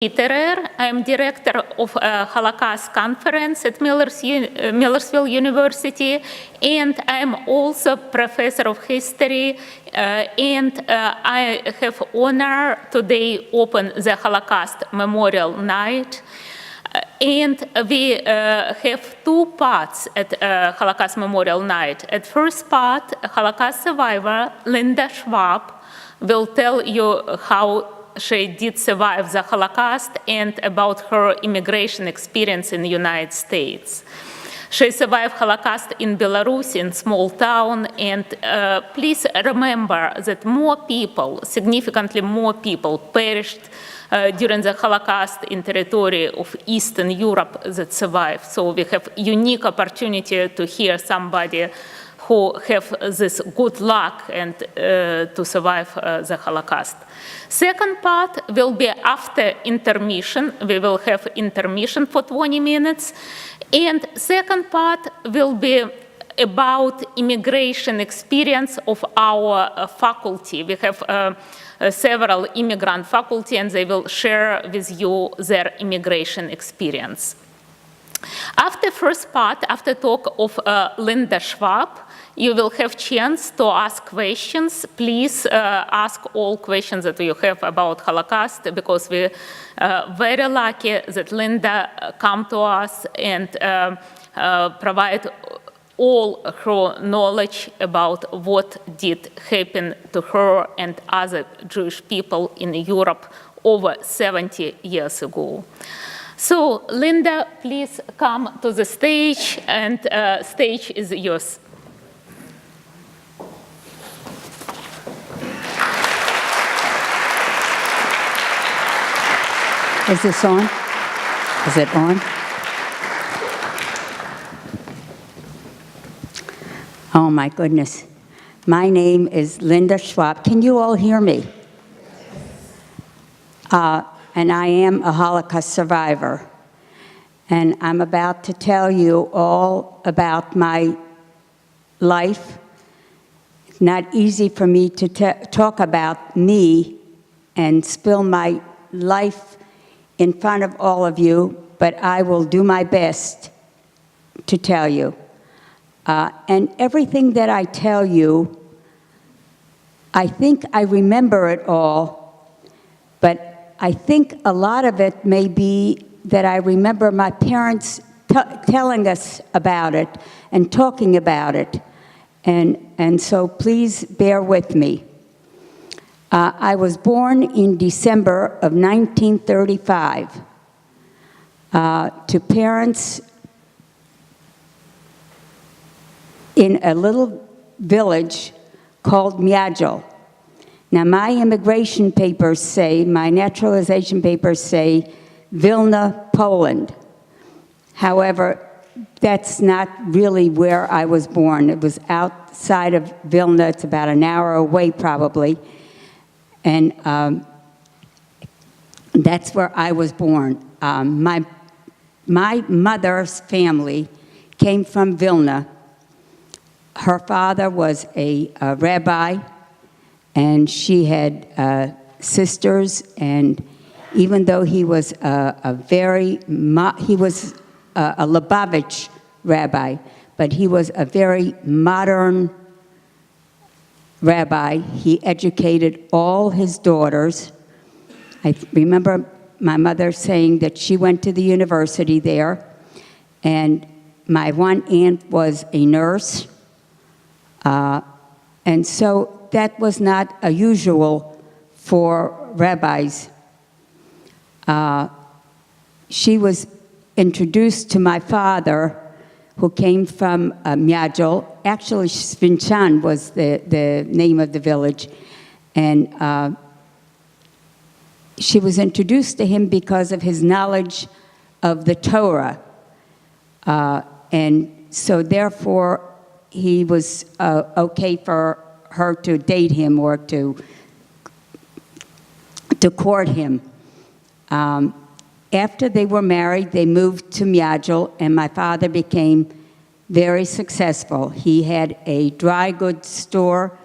Peterer. I'm director of a Holocaust conference at Millersville University, and I'm also professor of history, and I have honor today open the Holocaust Memorial Night. And we have two parts at Holocaust Memorial Night. At first part, Holocaust survivor Linda Schwab will tell you how she did survive the Holocaust and about her immigration experience in the United States. She survived Holocaust in Belarus, in small town, and please remember that more people, significantly more people, perished during the Holocaust in territory of Eastern Europe that survived. So we have unique opportunity to hear somebody who have this good luck and to survive the Holocaust. Second part will be after intermission. We will have intermission for 20 minutes. And second part will be about immigration experience of our faculty. We have several immigrant faculty, and they will share with you their immigration experience. After first part, after talk of Linda Schwab, you will have chance to ask questions. Please ask all questions that you have about Holocaust, because we're very lucky that Linda come to us and provide all her knowledge about what did happen to her and other Jewish people in Europe over 70 years ago. So, Linda, please come to the stage, and stage is yours. Is this on? Is it on? Oh my goodness. My name is Linda Schwab. Can you all hear me? And I am a Holocaust survivor. And I'm about to tell you all about my life. It's not easy for me to talk about me and spill my life in front of all of you, but I will do my best to tell you. And everything that I tell you, I think I remember it all, but I think a lot of it may be that I remember my parents telling us about it and talking about it. And so please bear with me. I was born in December of 1935 to parents in a little village called Miadziel. Now, my immigration papers say, my naturalization papers say, Vilna, Poland. However, that's not really where I was born. It was outside of Vilna. It's about an hour away, probably. And that's where I was born. My mother's family came from Vilna. Her father was a rabbi, and she had sisters, and even though he was a Lubavitch rabbi, but he was a very modern rabbi. He educated all his daughters. I remember my mother saying that she went to the university there, and my one aunt was a nurse, and so that was not unusual for rabbis. She was introduced to my father, who came from Miadziel. Actually, Svinchan was the name of the village. And she was introduced to him because of his knowledge of the Torah. And so therefore, he was okay for her to date him or to court him. After they were married, they moved to Miadziel, and my father became very successful. He had a dry goods store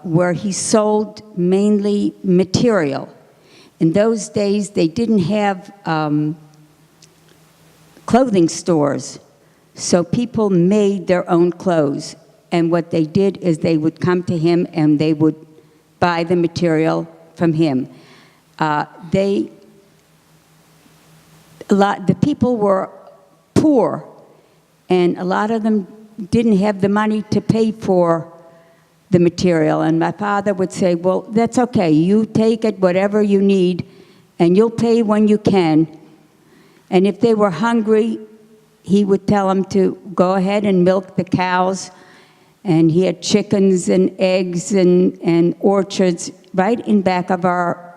where he sold mainly material. in those days, they didn't have clothing stores, so people made their own clothes. And what they did is they would come to him and they would buy the material from him. The people were poor, and a lot of them didn't have the money to pay for the material. And my father would say, well, that's okay. You take it, whatever you need, and you'll pay when you can. And if they were hungry, he would tell them to go ahead and milk the cows. And he had chickens and eggs and orchards right in back of our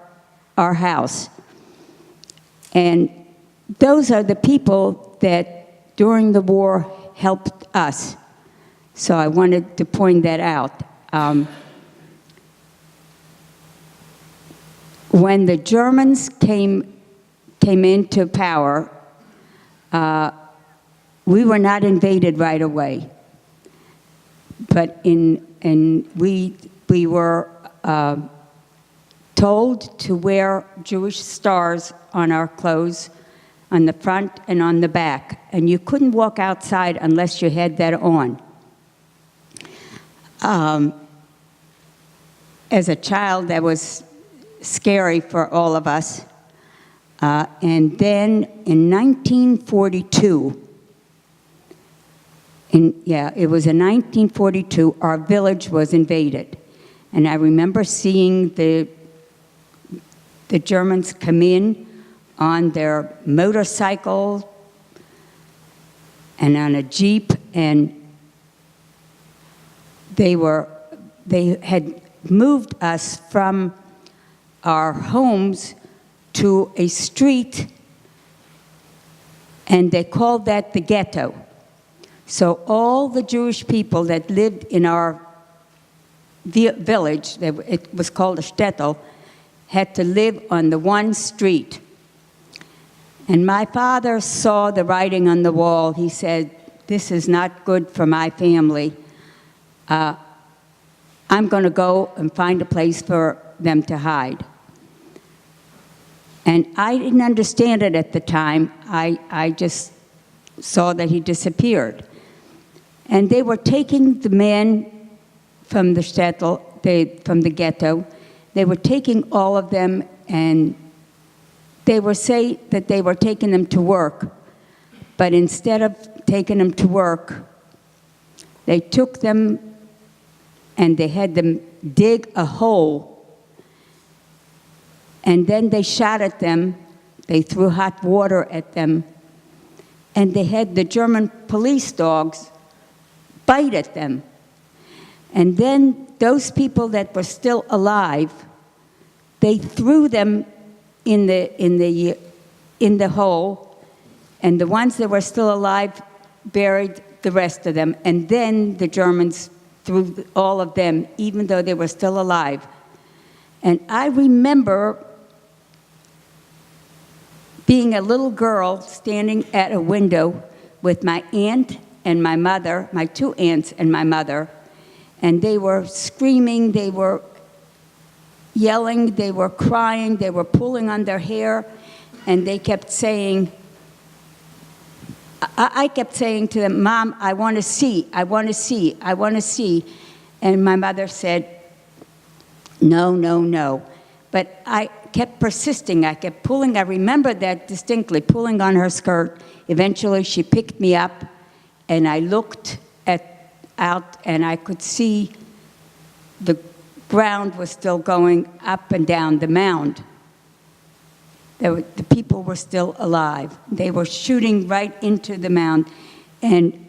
house. And those are the people that during the war helped us. So I wanted to point that out. When the Germans came into power, we were not invaded right away. But we were told to wear Jewish stars on our clothes, on the front and on the back. And you couldn't walk outside unless you had that on. As a child, that was scary for all of us. And then in 1942, it was in 1942, our village was invaded. And I remember seeing the Germans come in on their motorcycle and on a Jeep, and they had moved us from our homes to a street, and they called that the ghetto. So all the Jewish people that lived in our village, it was called a shtetl, had to live on the one street. And my father saw the writing on the wall. He said, this is not good for my family. I'm going to go and find a place for them to hide. And I didn't understand it at the time. I just saw that he disappeared. And they were taking the men from the shtetl, from the ghetto. They were taking all of them, and they were saying that they were taking them to work. But instead of taking them to work, they took them and they had them dig a hole. And then they shot at them. They threw hot water at them. And they had the German police dogs bite at them. And then those people that were still alive, they threw them in the hole, and the ones that were still alive buried the rest of them. And then the Germans threw all of them, even though they were still alive. And I remember being a little girl standing at a window with my aunt and my mother, my two aunts and my mother, and they were screaming, they were yelling, they were crying, they were pulling on their hair, and they kept saying, I kept saying to them, Mom, I want to see, I want to see, I want to see. And my mother said, no, no, no. But I kept persisting, I kept pulling, I remember that distinctly, pulling on her skirt. Eventually she picked me up, and I looked out, and I could see the ground was still going up and down the mound. The people were still alive. They were shooting right into the mound, and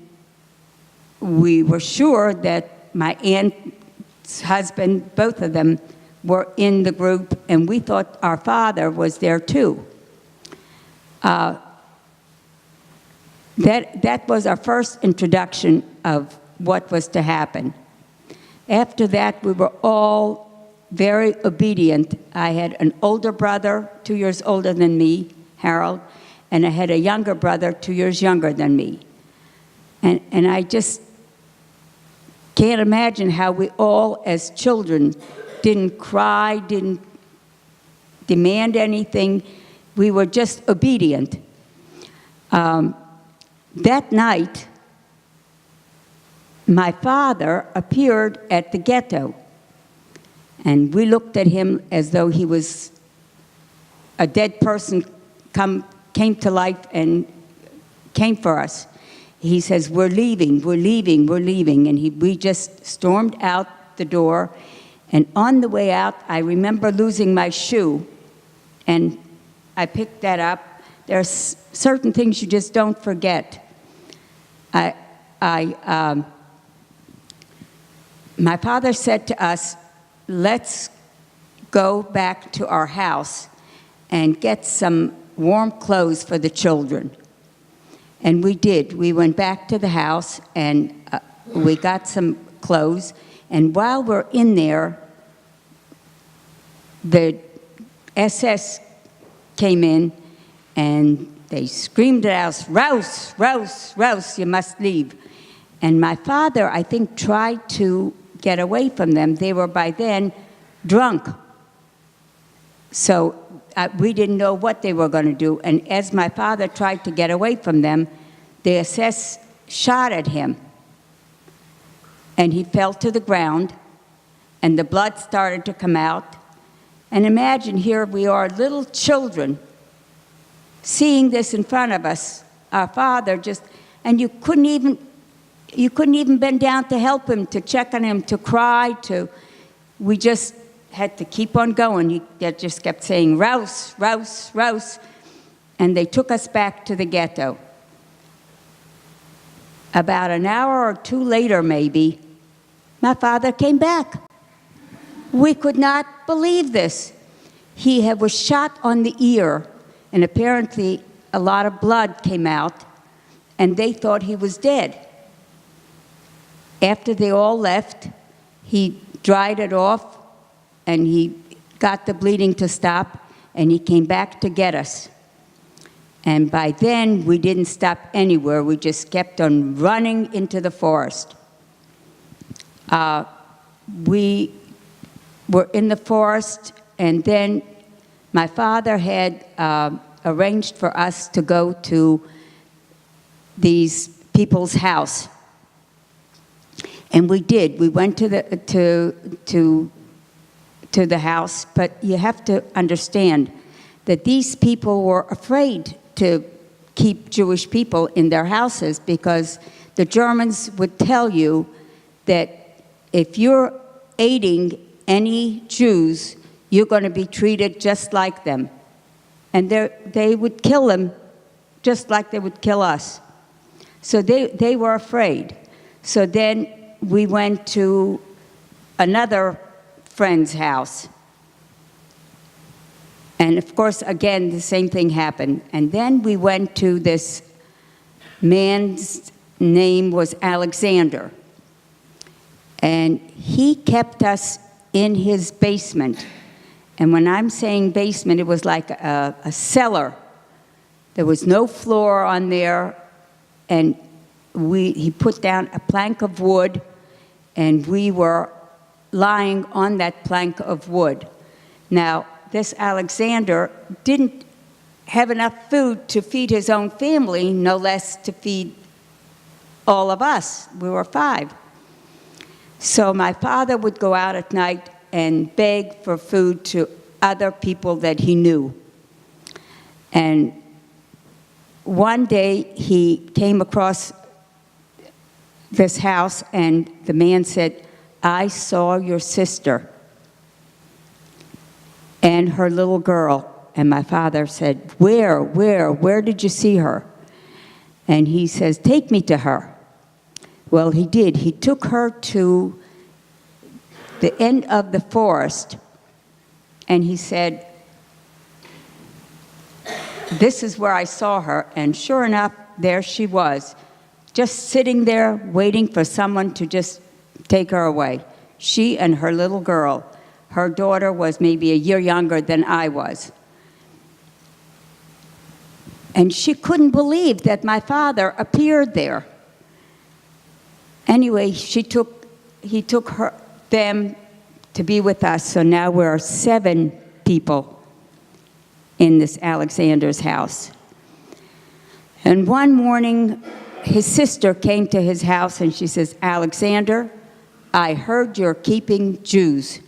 we were sure that my aunt's husband, both of them, were in the group, and we thought our father was there too. That was our first introduction of what was to happen. After that, we were all very obedient. I had an older brother, 2 years older than me, Harold, and I had a younger brother, 2 years younger than me. And I just can't imagine how we all, as children, didn't cry, didn't demand anything. We were just obedient. That night, my father appeared at the ghetto, and we looked at him as though he was a dead person came to life and came for us. He says, we're leaving, we're leaving, we're leaving. And we just stormed out the door. And on the way out, I remember losing my shoe. And I picked that up. There are certain things you just don't forget. My father said to us, let's go back to our house and get some warm clothes for the children. And we did. We went back to the house and we got some clothes. And while we're in there, the SS came in and they screamed at us, "Raus, raus, raus, you must leave." And my father, I think, tried to get away from them. They were by then drunk. So we didn't know what they were going to do. And as my father tried to get away from them, the SS shot at him. And he fell to the ground, and the blood started to come out. And imagine, here we are, little children, seeing this in front of us, our father just, and you couldn't even bend down to help him, to check on him, to cry, we just had to keep on going. They just kept saying, "Raus, raus, raus." And they took us back to the ghetto. About an hour or two later, maybe, my father came back. We could not believe this. He was shot on the ear, and apparently a lot of blood came out, and they thought he was dead. After they all left, he dried it off, and he got the bleeding to stop, and he came back to get us. And by then, we didn't stop anywhere. We just kept on running into the forest. We were in the forest, and then my father had arranged for us to go to these people's house. And we did. We went to the house, but you have to understand that these people were afraid to keep Jewish people in their houses, because the Germans would tell you that if you're aiding any Jews, you're going to be treated just like them. And they would kill them just like they would kill us. So they were afraid. So then we went to another friend's house. And of course, again, the same thing happened. And then we went to this man's name was Alexander. And he kept us in his basement. And when I'm saying basement, it was like a cellar. There was no floor on there. And he put down a plank of wood, and we were lying on that plank of wood. Now, this Alexander didn't have enough food to feed his own family, no less to feed all of us. We were 5. So my father would go out at night and beg for food to other people that he knew. And one day he came across this house, and the man said, "I saw your sister and her little girl." And my father said, Where did you see her?" And he says, "Take me to her." Well, he did. He took her to the end of the forest, and he said, "This is where I saw her." And sure enough, there she was, just sitting there waiting for someone to just take her away. She and her little girl. Her daughter was maybe a year younger than I was. And she couldn't believe that my father appeared there. Anyway, he took them to be with us, so now we're 7 people in this Alexander's house. And one morning, his sister came to his house and she says, "Alexander, I heard you're keeping Jews."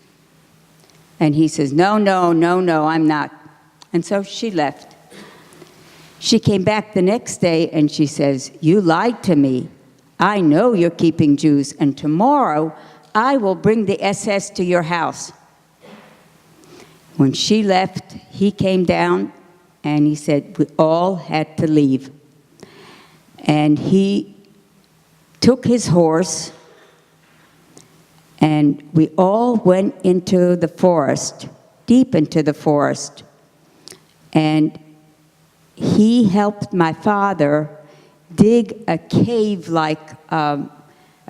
And he says, "No, I'm not." And so she left. She came back the next day and she says, "You lied to me. I know you're keeping Jews, and tomorrow I will bring the SS to your house." When she left, he came down and he said, we all had to leave. And he took his horse and we all went into the forest, deep into the forest. And he helped my father dig a cave like a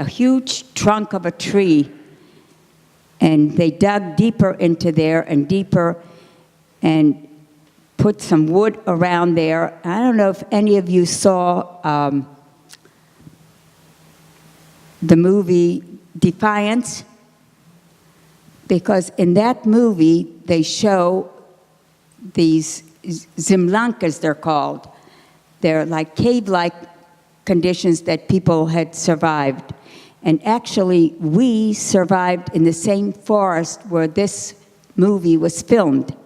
huge trunk of a tree. And they dug deeper into there and deeper and put some wood around there. I don't know if any of you saw the movie Defiance, because in that movie they show these Zimlankas, they're called. They're like cave-like conditions that people had survived. And actually, we survived in the same forest where this movie was filmed.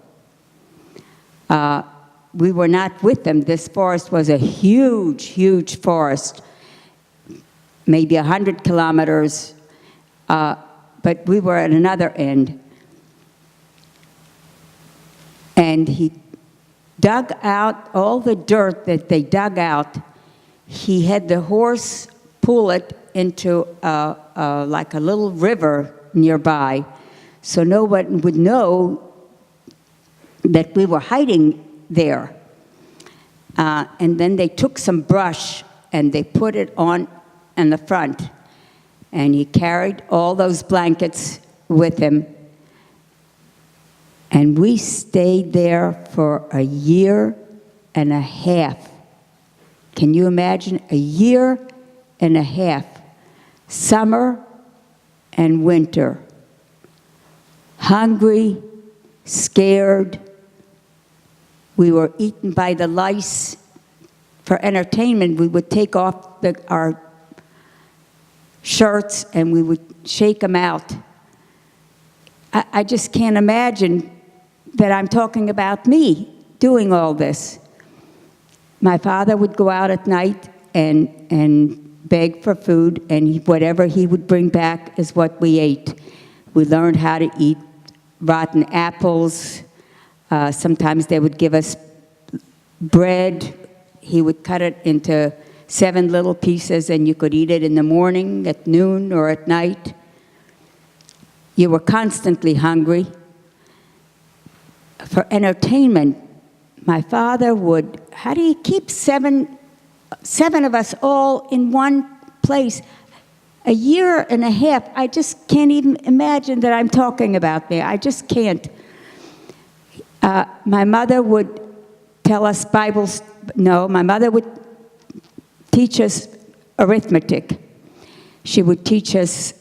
We were not with them. This forest was a huge, huge forest, maybe 100 kilometers, but we were at another end. And he dug out all the dirt that they dug out. He had the horse pull it into like a little river nearby, so no one would know that we were hiding there. And then they took some brush and they put it on in the front, and he carried all those blankets with him. And we stayed there for a year and a half. Can you imagine? A year and a half. Summer and winter. Hungry, scared. We were eaten by the lice. For entertainment, we would take off our shirts and we would shake them out. I just can't imagine that I'm talking about me doing all this. My father would go out at night and beg for food, and whatever he would bring back is what we ate. We learned how to eat rotten apples. Sometimes they would give us bread. He would cut it into 7 little pieces, and you could eat it in the morning, at noon, or at night. You were constantly hungry. For entertainment, my father would, how do you keep seven of us all in one place? A year and a half, I just can't even imagine that I'm talking about me. I just can't. My mother would tell us Bibles. No, my mother would teach us arithmetic. She would teach us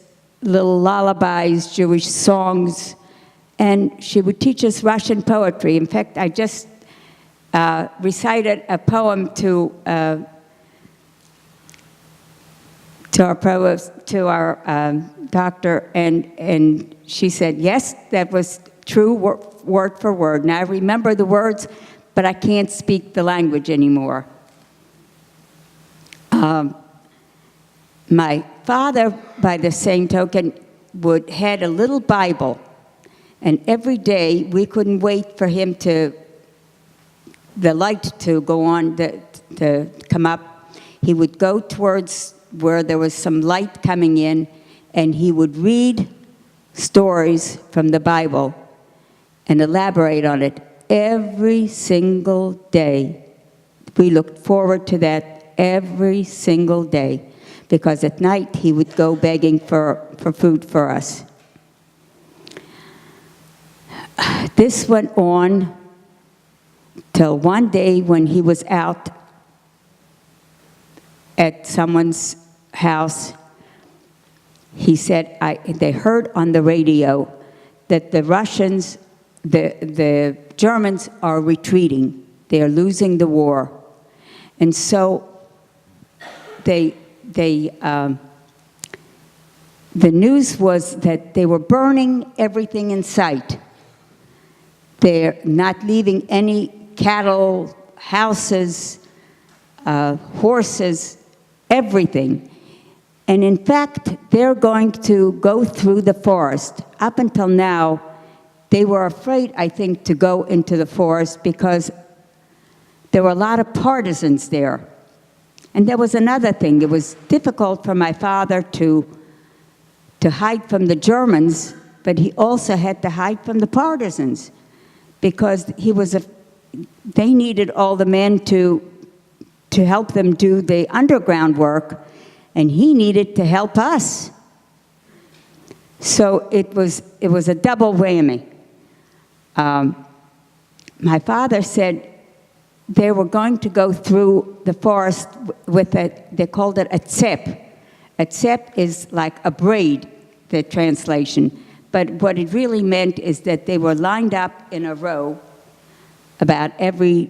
little lullabies, Jewish songs, and she would teach us Russian poetry. In fact, I just recited a poem to our doctor, and she said, yes, that was true word for word. Now I remember the words, but I can't speak the language anymore. My father, by the same token, had a little Bible, and every day we couldn't wait for him the light to go on, to come up. He would go towards where there was some light coming in, and he would read stories from the Bible and elaborate on it every single day. We looked forward to that every single day, because at night he would go begging for food for us. This went on till one day when he was out at someone's house. He said, they heard on the radio that the Russians the Germans are retreating. They are losing the war. And so the news was that they were burning everything in sight. They're not leaving any cattle, houses, horses, everything. And in fact, they're going to go through the forest. Up until now, they were afraid, I think, to go into the forest because there were a lot of partisans there. And there was another thing. It was difficult for my father to hide from the Germans, but he also had to hide from the partisans because they needed all the men to help them do the underground work, and he needed to help us. So it was a double whammy. My father said they were going to go through the forest with they called it a tzep. A tzep is like a braid, the translation. But what it really meant is that they were lined up in a row about every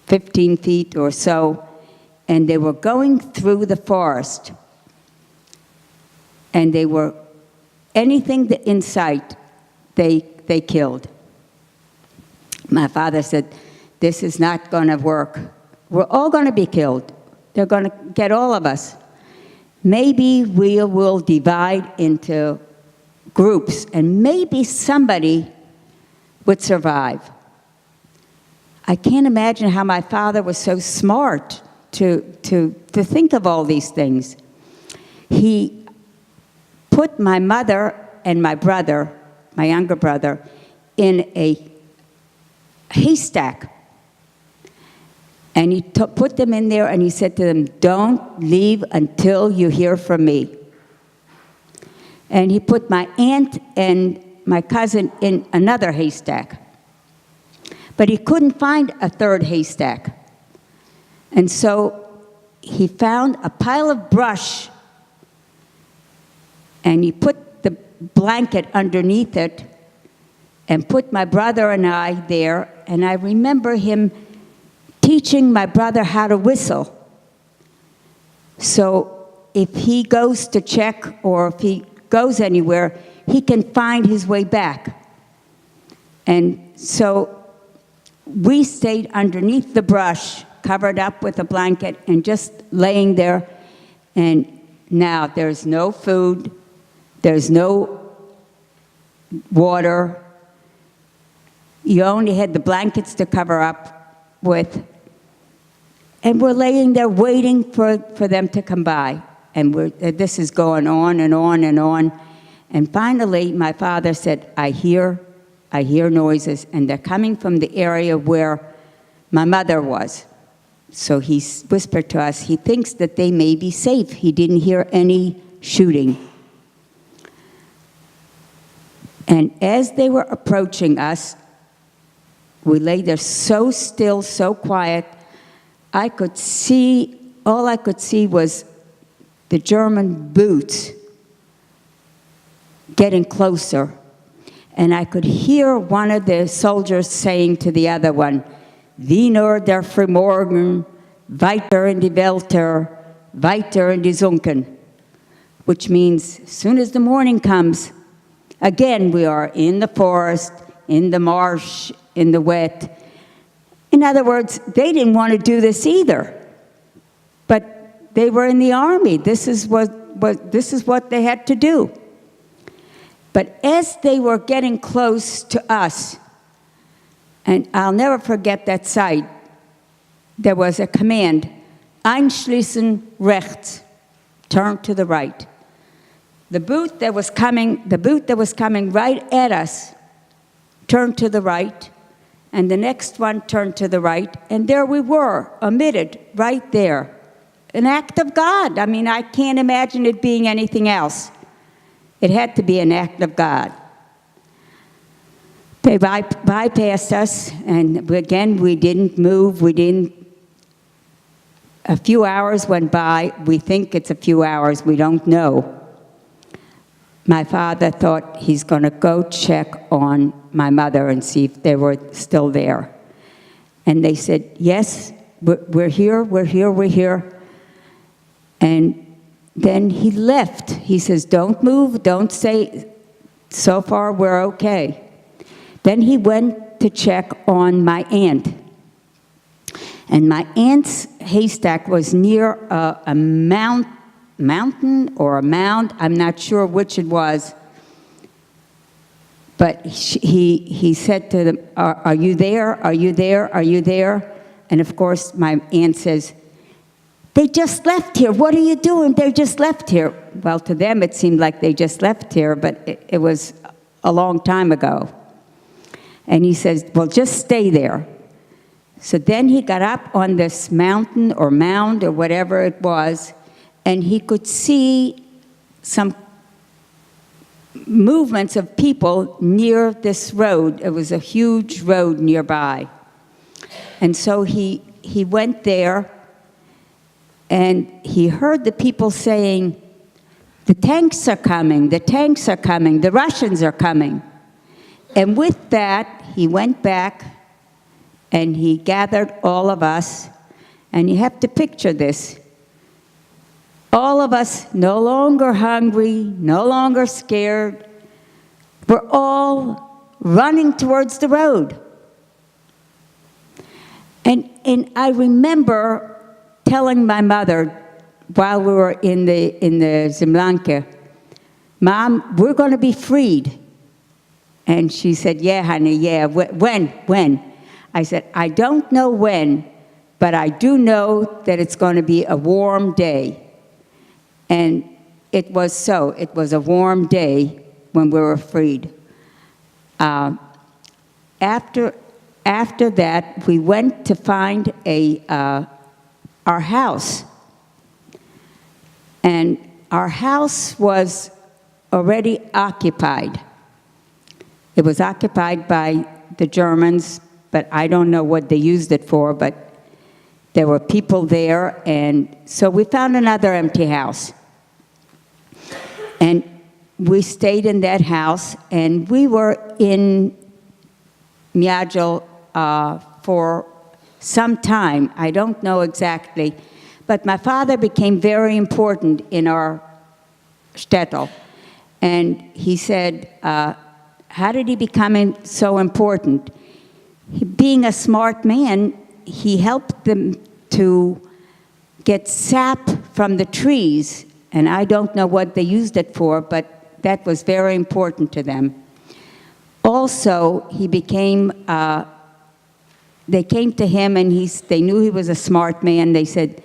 15 feet or so, and they were going through the forest. And they were, anything in sight, they killed. My father said, this is not going to work. We're all going to be killed. They're going to get all of us. Maybe we will divide into groups, and maybe somebody would survive. I can't imagine how my father was so smart to think of all these things. He put my mother and my brother, my younger brother, in a haystack. And he put them in there, and he said to them, don't leave until you hear from me. And he put my aunt and my cousin in another haystack. But he couldn't find a third haystack. And so he found a pile of brush, and he put the blanket underneath it and put my brother and I there. And I remember him teaching my brother how to whistle. So if he goes to check or if he goes anywhere, he can find his way back. And so we stayed underneath the brush, covered up with a blanket, and just laying there. And now there's no food, there's no water. You only had the blankets to cover up with. And we're laying there waiting for them to come by. And this is going on and on and on. And finally, my father said, I hear noises, and they're coming from the area where my mother was. So he whispered to us, he thinks that they may be safe. He didn't hear any shooting. And as they were approaching us, we lay there so still, so quiet. All I could see was the German boots getting closer. And I could hear one of the soldiers saying to the other one, Wiener der Frühmorgen, weiter in die Welter, weiter in die Sunken, which means as soon as the morning comes, again we are in the forest, in the marsh, in the wet. In other words, they didn't want to do this either, but they were in the army. This is what they had to do. But as they were getting close to us, and I'll never forget that sight, there was a command, Einschließen rechts, turn to the right. The boot that was coming right at us turned to the right, and the next one turned to the right, and there we were, omitted, right there. An act of God. I mean, I can't imagine it being anything else. It had to be an act of God. They bypassed us, and again, we didn't move. A few hours went by. We think it's a few hours. We don't know. my father thought he's going to go check on my mother and see if they were still there. And they said, yes, we're here, we're here, we're here. And then he left. He says, don't move, don't say, so far we're okay. Then he went to check on my aunt. And my aunt's haystack was near a mountain or a mound. I'm not sure which it was. But he said to them, are you there? Are you there? Are you there? And of course, my aunt says, they just left here. What are you doing? They just left here. Well, to them, it seemed like they just left here, but it was a long time ago. And he says, well, just stay there. So then he got up on this mountain or mound or whatever it was, and he could see some movements of people near this road. It was a huge road nearby. And so he went there, and he heard the people saying, the tanks are coming, the tanks are coming, the Russians are coming. And with that, he went back and he gathered all of us, and you have to picture this. All of us no longer hungry, no longer scared. We're all running towards the road. And I remember telling my mother while we were in the Zemlanka, Mom, we're going to be freed. And she said, yeah, honey, yeah. When? I said, I don't know when, but I do know that it's going to be a warm day. And it was so. It was a warm day when we were freed. After that, we went to find our house. And our house was already occupied. It was occupied by the Germans, but I don't know what they used it for, but there were people there, and so we found another empty house. And we stayed in that house, and we were in Miagel for some time. I don't know exactly, but my father became very important in our shtetl. And he said, how did he become so important? Being a smart man, he helped them to get sap from the trees. And I don't know what they used it for, but that was very important to them. Also, he became, they came to him and they knew he was a smart man. They said,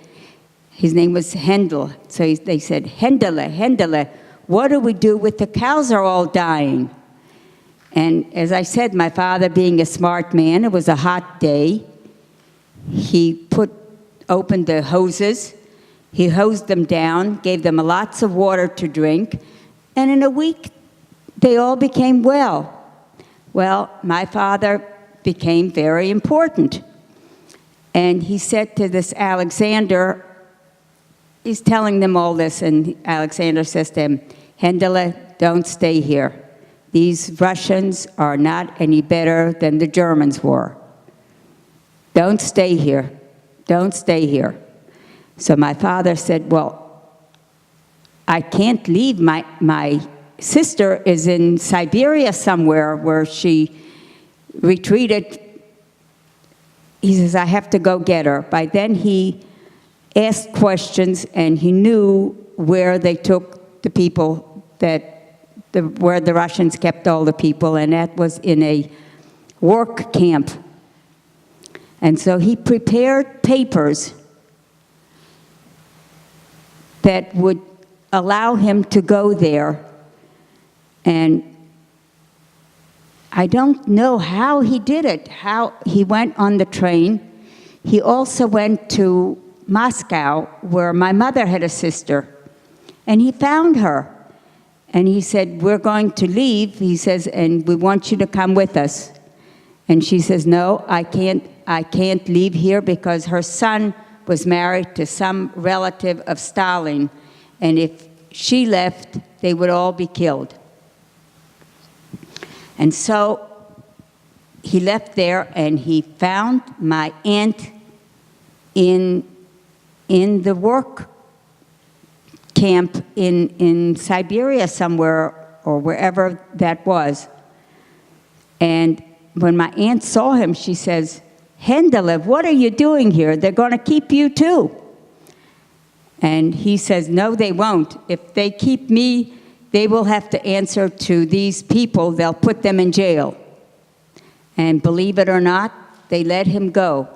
his name was Hendel. So they said, Hendele, what do we do with the cows are all dying? And as I said, my father being a smart man, it was a hot day. He opened the hoses, he hosed them down, gave them lots of water to drink, and in a week, they all became well. Well, my father became very important. And he said to this Alexander, he's telling them all this, and Alexander says to him, Hendele, don't stay here. These Russians are not any better than the Germans were. Don't stay here. Don't stay here. So my father said, well, I can't leave. My sister is in Siberia somewhere where she retreated. He says, I have to go get her. By then he asked questions, and he knew where they took the people where the Russians kept all the people, and that was in a work camp. And so he prepared papers that would allow him to go there. And I don't know how he did it, how he went on the train. He also went to Moscow, where my mother had a sister, and he found her. And he said, we're going to leave, he says, and we want you to come with us. And she says, no, I can't leave here, because her son was married to some relative of Stalin. And if she left, they would all be killed. And so he left there, and he found my aunt in the work camp in Siberia somewhere, or wherever that was. And when my aunt saw him, she says, "Hendelev, what are you doing here? They're going to keep you too." And he says, "No, they won't. If they keep me, they will have to answer to these people. They'll put them in jail." And believe it or not, they let him go.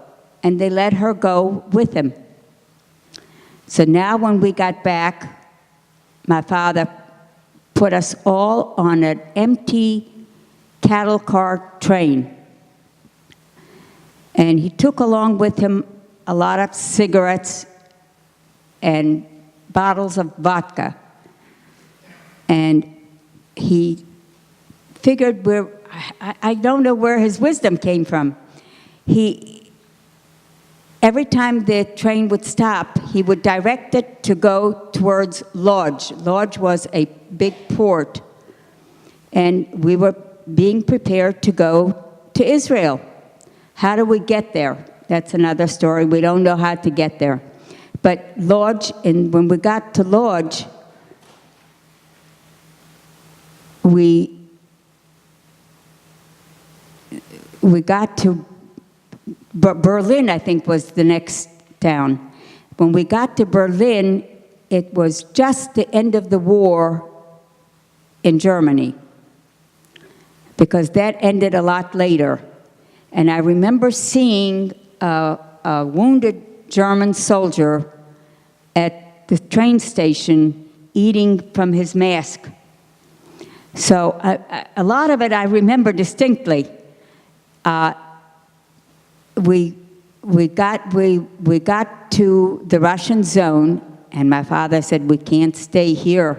And they let her go with him. So now when we got back, my father put us all on an empty cattle car train. And he took along with him a lot of cigarettes and bottles of vodka. And he figured I don't know where his wisdom came from. Every time the train would stop, he would direct it to go towards Lodz. Lodz was a big port. And we were being prepared to go to Israel. How do we get there? That's another story. We don't know how to get there. But Lodz, and when we got to Lodz, we got to Berlin, I think, was the next town. When we got to Berlin, it was just the end of the war in Germany, because that ended a lot later. And I remember seeing a wounded German soldier at the train station eating from his mask. So a lot of it I remember distinctly. We got to the Russian zone, and my father said, "We can't stay here."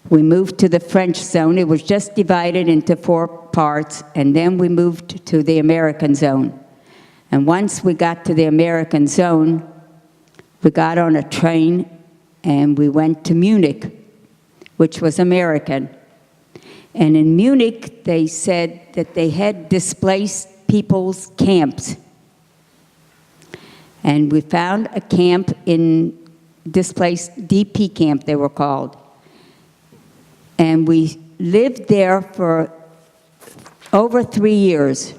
We moved to the French zone. It was just divided into 4 parts, and then we moved to the American zone. And once we got to the American zone, we got on a train, and we went to Munich, which was American. And in Munich, they said that they had displaced people's camps. And we found a camp in displaced DP camp, they were called. And we lived there for over 3 years.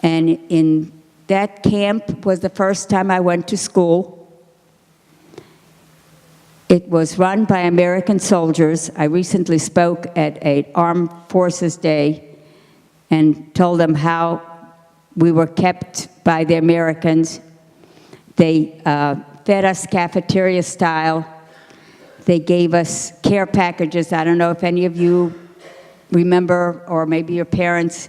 And in that camp was the first time I went to school. It was run by American soldiers. I recently spoke at an Armed Forces Day and told them how we were kept by the Americans. They fed us cafeteria style. They gave us care packages. I don't know if any of you remember, or maybe your parents,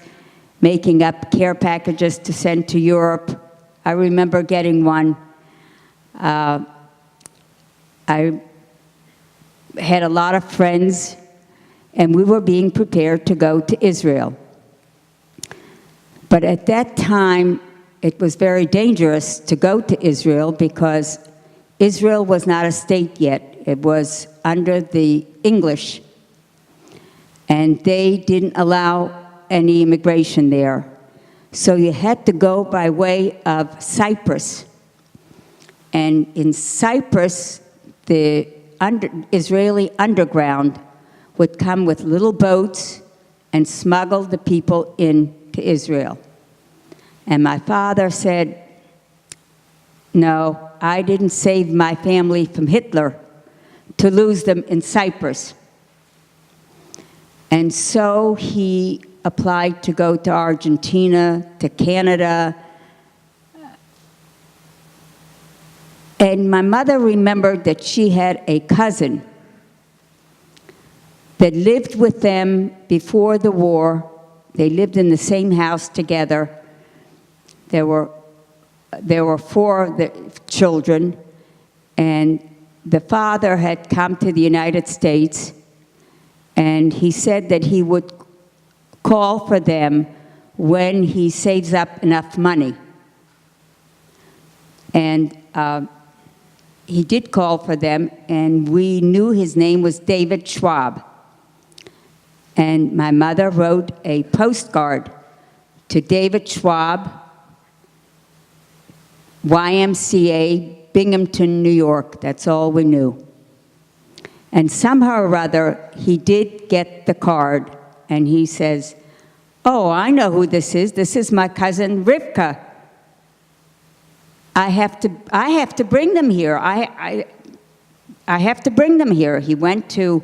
making up care packages to send to Europe. I remember getting one. I had a lot of friends, and we were being prepared to go to Israel. But at that time, it was very dangerous to go to Israel, because Israel was not a state yet. It was under the English, and they didn't allow any immigration there. So you had to go by way of Cyprus. And in Cyprus, the Israeli underground would come with little boats and smuggle the people into Israel. And my father said, "No, I didn't save my family from Hitler to lose them in Cyprus." And so he applied to go to Argentina, to Canada. And my mother remembered that she had a cousin that lived with them before the war. They lived in the same house together. There were 4 of the children, and the father had come to the United States, and he said that he would call for them when he saves up enough money. And he did call for them, and we knew his name was David Schwab. And my mother wrote a postcard to David Schwab, YMCA, Binghamton, New York. That's all we knew. And somehow or other, he did get the card, and he says, "Oh, I know who this is. This is my cousin Rivka. I have to bring them here. I have to bring them here." He went to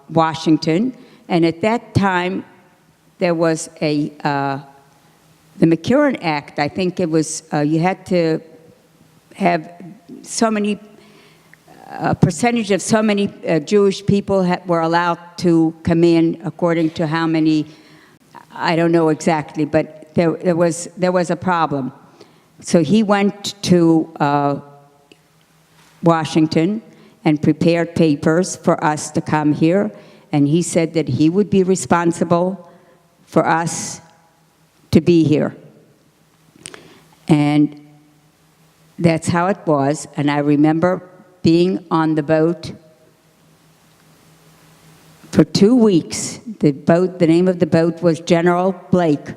Washington, and at that time, there was the McCurran Act. I think it was, you had to have so many, a percentage of so many Jewish people were allowed to come in according to how many, I don't know exactly, but there was a problem. So he went to Washington and prepared papers for us to come here, and he said that he would be responsible for us to be here. And that's how it was. And I remember being on the boat for 2 weeks. The name of the boat was General Blake.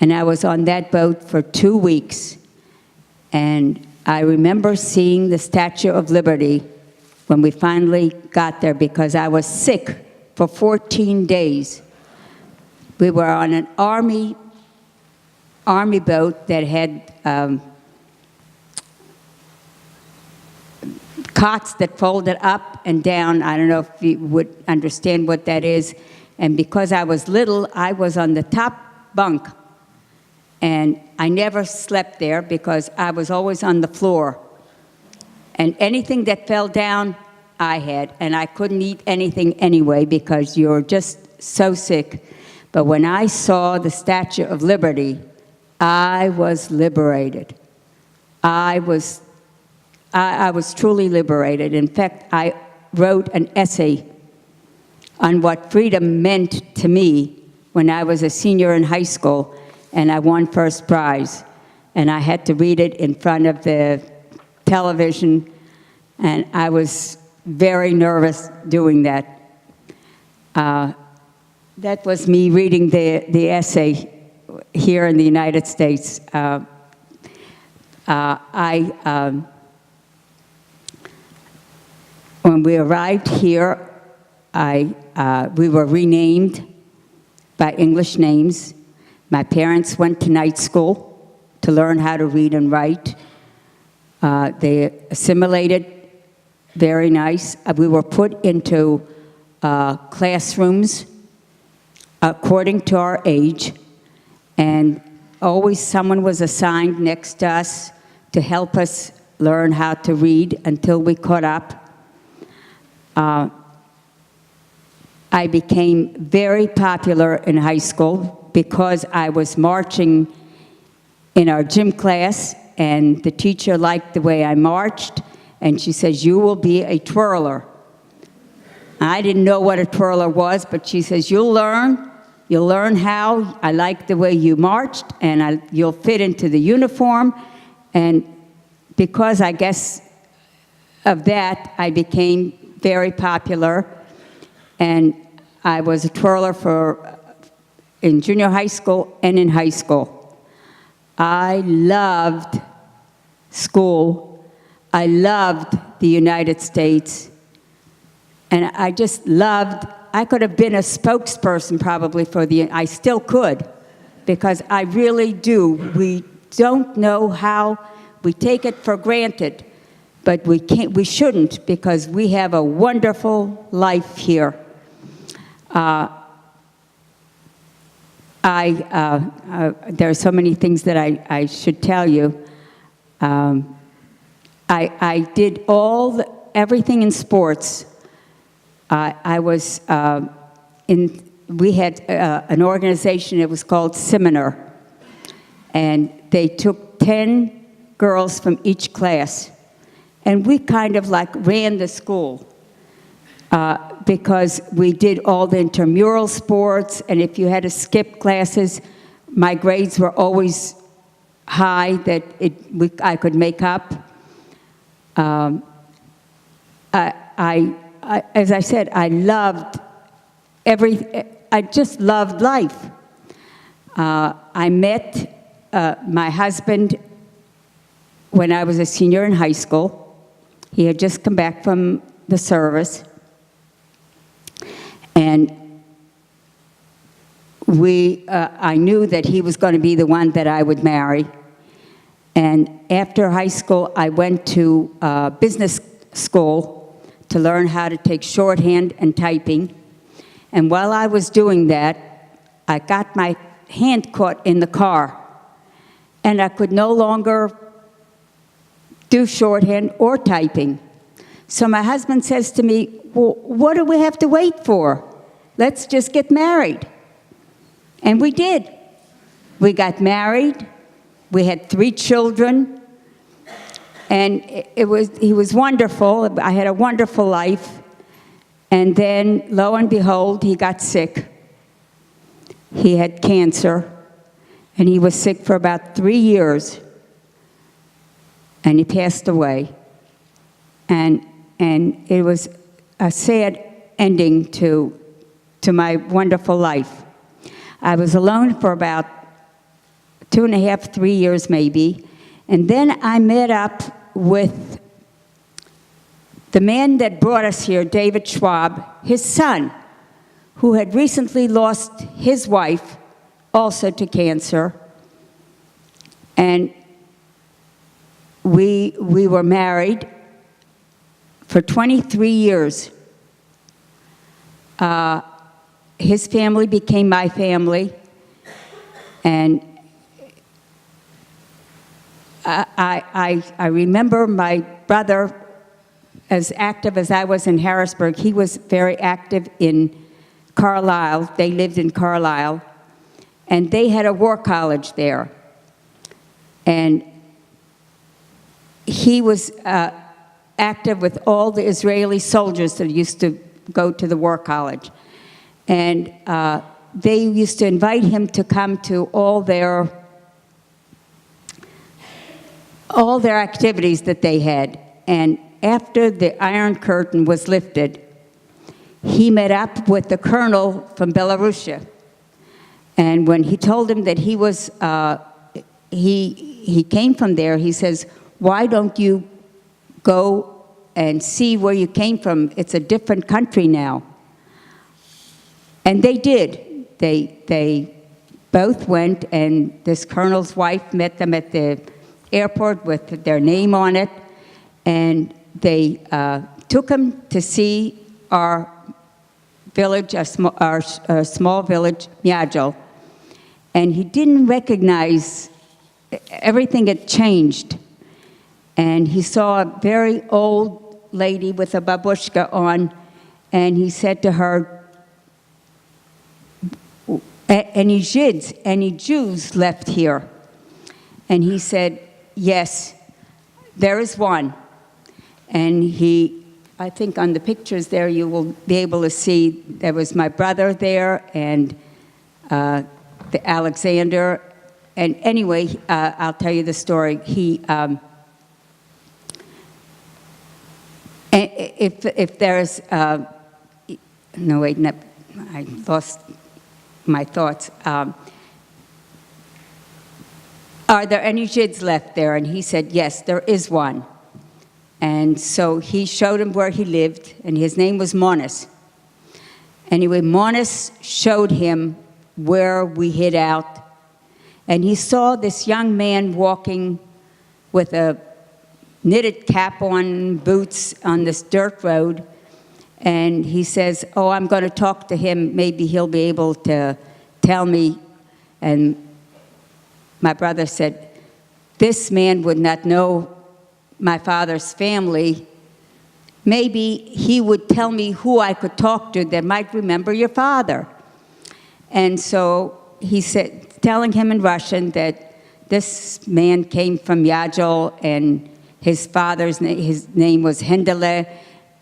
And I was on that boat for 2 weeks. And I remember seeing the Statue of Liberty when we finally got there, because I was sick for 14 days. We were on an army boat that had cots that folded up and down. I don't know if you would understand what that is. And because I was little, I was on the top bunk. And I never slept there because I was always on the floor. And anything that fell down, I had. And I couldn't eat anything anyway because you're just so sick. But when I saw the Statue of Liberty, I was liberated. I was truly liberated. In fact, I wrote an essay on what freedom meant to me when I was a senior in high school, and I won first prize. And I had to read it in front of the television, and I was very nervous doing that. That was me reading the essay here in the United States. When we arrived here, we were renamed by English names. My parents went to night school to learn how to read and write. They assimilated very nice. We were put into classrooms according to our age, and always someone was assigned next to us to help us learn how to read until we caught up. I became very popular in high school because I was marching in our gym class, and the teacher liked the way I marched, and she says, "You will be a twirler." I didn't know what a twirler was, but she says, "You'll learn how. I like the way you marched, and you'll fit into the uniform." And because, I guess, of that, I became very popular, and I was a twirler in junior high school and in high school. I loved school. I loved the United States, and I just loved. I could have been a spokesperson probably I still could, because I really do. We don't know how, we take it for granted, but we shouldn't, because we have a wonderful life here. There are so many things that I should tell you. I did everything in sports. We had an organization, it was called Seminar, and they took 10 girls from each class, and we kind of like ran the school because we did all the intramural sports, and if you had to skip classes, my grades were always high that I could make up. As I said, I just loved life. I met my husband when I was a senior in high school. He had just come back from the service. And I knew that he was going to be the one that I would marry. And after high school, I went to business school to learn how to take shorthand and typing. And while I was doing that, I got my hand caught in the car. And I could no longer do shorthand or typing. So my husband says to me, well, what do we have to wait for? Let's just get married. And we did. We got married. We had 3 children. And he was wonderful. I had a wonderful life. And then, lo and behold, he got sick. He had cancer. And he was sick for about 3 years. And he passed away. And it was a sad ending to my wonderful life. I was alone for about 2.5, 3 years maybe. And then I met up with the man that brought us here, David Schwab, his son, who had recently lost his wife also to cancer. And we were married for 23 years. His family became my family, and I remember my brother, as active as I was in Harrisburg, he was very active in Carlisle. They lived in Carlisle, and they had a war college there. And he was active with all the Israeli soldiers that used to go to the war college. And they used to invite him to come to all their activities that they had. And after the Iron Curtain was lifted, he met up with the colonel from Belarusia. And when he told him that he was, he came from there, he says, why don't you go and see where you came from? It's a different country now. And they did. They both went, and this colonel's wife met them at the airport with their name on it, and they took him to see our village, our small village, Miajo, and he didn't recognize, everything had changed. And he saw a very old lady with a babushka on, and he said to her, any Zids, any Jews left here? And he said, yes, there is one. And I think on the pictures there you will be able to see there was my brother there and the Alexander. And anyway, I'll tell you the story. If there's, no wait, no, I lost my thoughts. Are there any Zids left there? And he said, yes, there is one. And so he showed him where he lived, and his name was Monis. Anyway, Monis showed him where we hid out, and he saw this young man walking with a knitted cap on, boots on this dirt road, and he says, oh, I'm going to talk to him. Maybe he'll be able to tell me. And my brother said, this man would not know my father's family. Maybe he would tell me who I could talk to that might remember your father. And so he said, telling him in Russian that this man came from Yajol, and his father's name, his name was Hendele,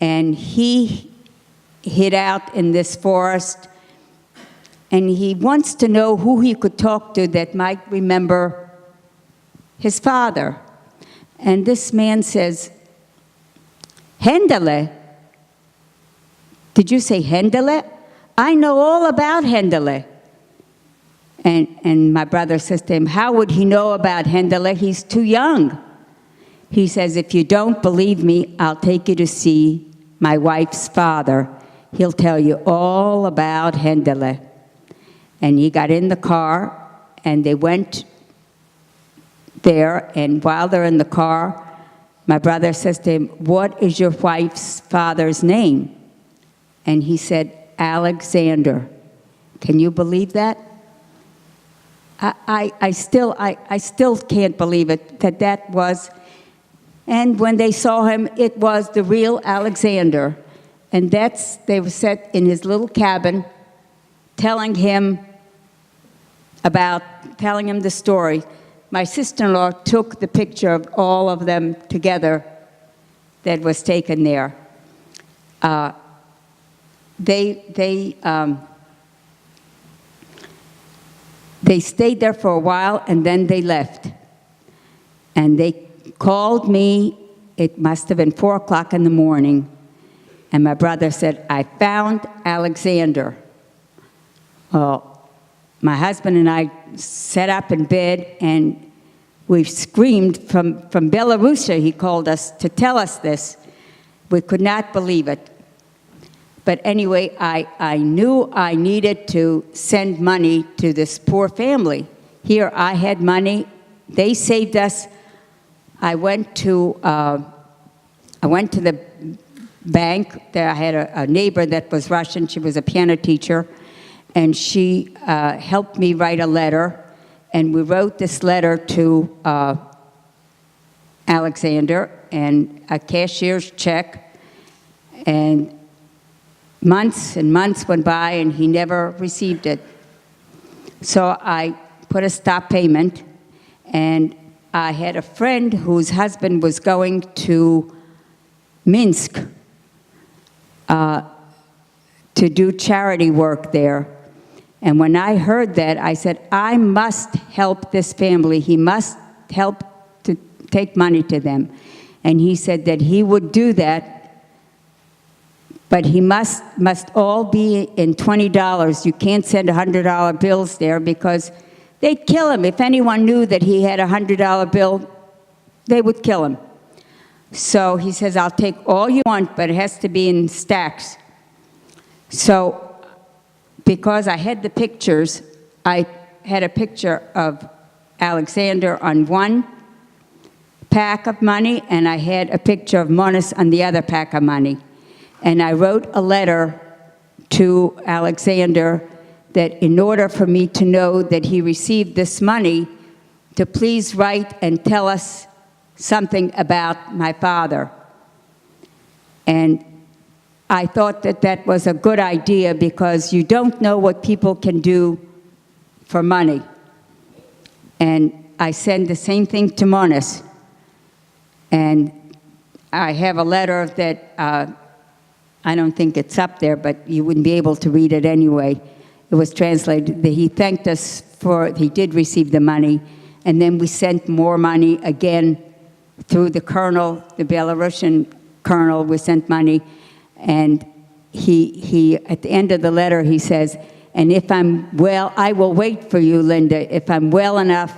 and he hid out in this forest, and he wants to know who he could talk to that might remember his father. And this man says, Hendele? Did you say Hendele? I know all about Hendele. And my brother says to him, how would he know about Hendele? He's too young. He says, if you don't believe me, I'll take you to see my wife's father. He'll tell you all about Hendele. And he got in the car, and they went there, and while they're in the car, my brother says to him, what is your wife's father's name? And he said, Alexander. Can you believe that? I still can't believe it, that was, and when they saw him, it was the real Alexander. And they were set in his little cabin, telling him the story. My sister-in-law took the picture of all of them together that was taken there. They stayed there for a while, and then they left. And they called me, it must have been 4 o'clock in the morning, and my brother said, I found Alexander. Well, my husband and I sat up in bed, and we screamed from Belarusia, he called us, to tell us this. We could not believe it. But anyway, I knew I needed to send money to this poor family. Here, I had money. They saved us. I went to the bank. There I had a neighbor that was Russian. She was a piano teacher. And she helped me write a letter. And we wrote this letter to Alexander, and a cashier's check. And months and months went by, and he never received it. So I put a stop payment, and I had a friend whose husband was going to Minsk to do charity work there. And when I heard that, I said, I must help this family. He must help to take money to them. And he said that he would do that, but he must all be in $20. You can't send $100 bills there because they'd kill him. If anyone knew that he had a $100 bill, they would kill him. So he says, I'll take all you want, but it has to be in stacks. So because I had the pictures, I had a picture of Alexander on one pack of money, and I had a picture of Monis on the other pack of money. And I wrote a letter to Alexander that in order for me to know that he received this money, to please write and tell us something about my father. And I thought that that was a good idea because you don't know what people can do for money. And I send the same thing to Monis. And I have a letter that I don't think it's up there, but you wouldn't be able to read it anyway. It was translated. He thanked us he did receive the money, and then we sent more money again through the colonel, the Belarusian colonel. We sent money, and he at the end of the letter, he says, and if I'm well, I will wait for you, Linda. If I'm well enough,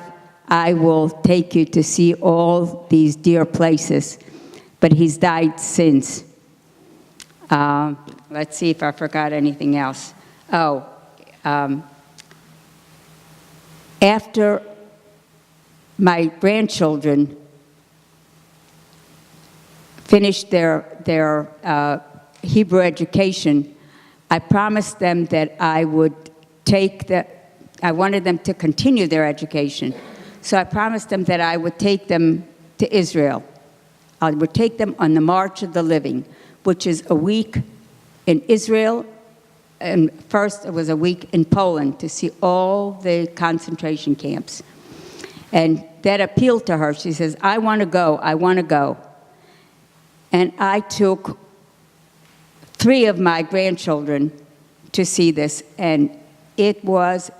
I will take you to see all these dear places. But he's died since. Let's see if I forgot anything else. After my grandchildren finished their Hebrew education, I promised them that I would I wanted them to continue their education. So I promised them that I would take them to Israel. I would take them on the March of the Living, which is a week in Israel, and first it was a week in Poland to see all the concentration camps. And that appealed to her. She says, I want to go, I want to go. And I took 3 of my grandchildren to see this, and it was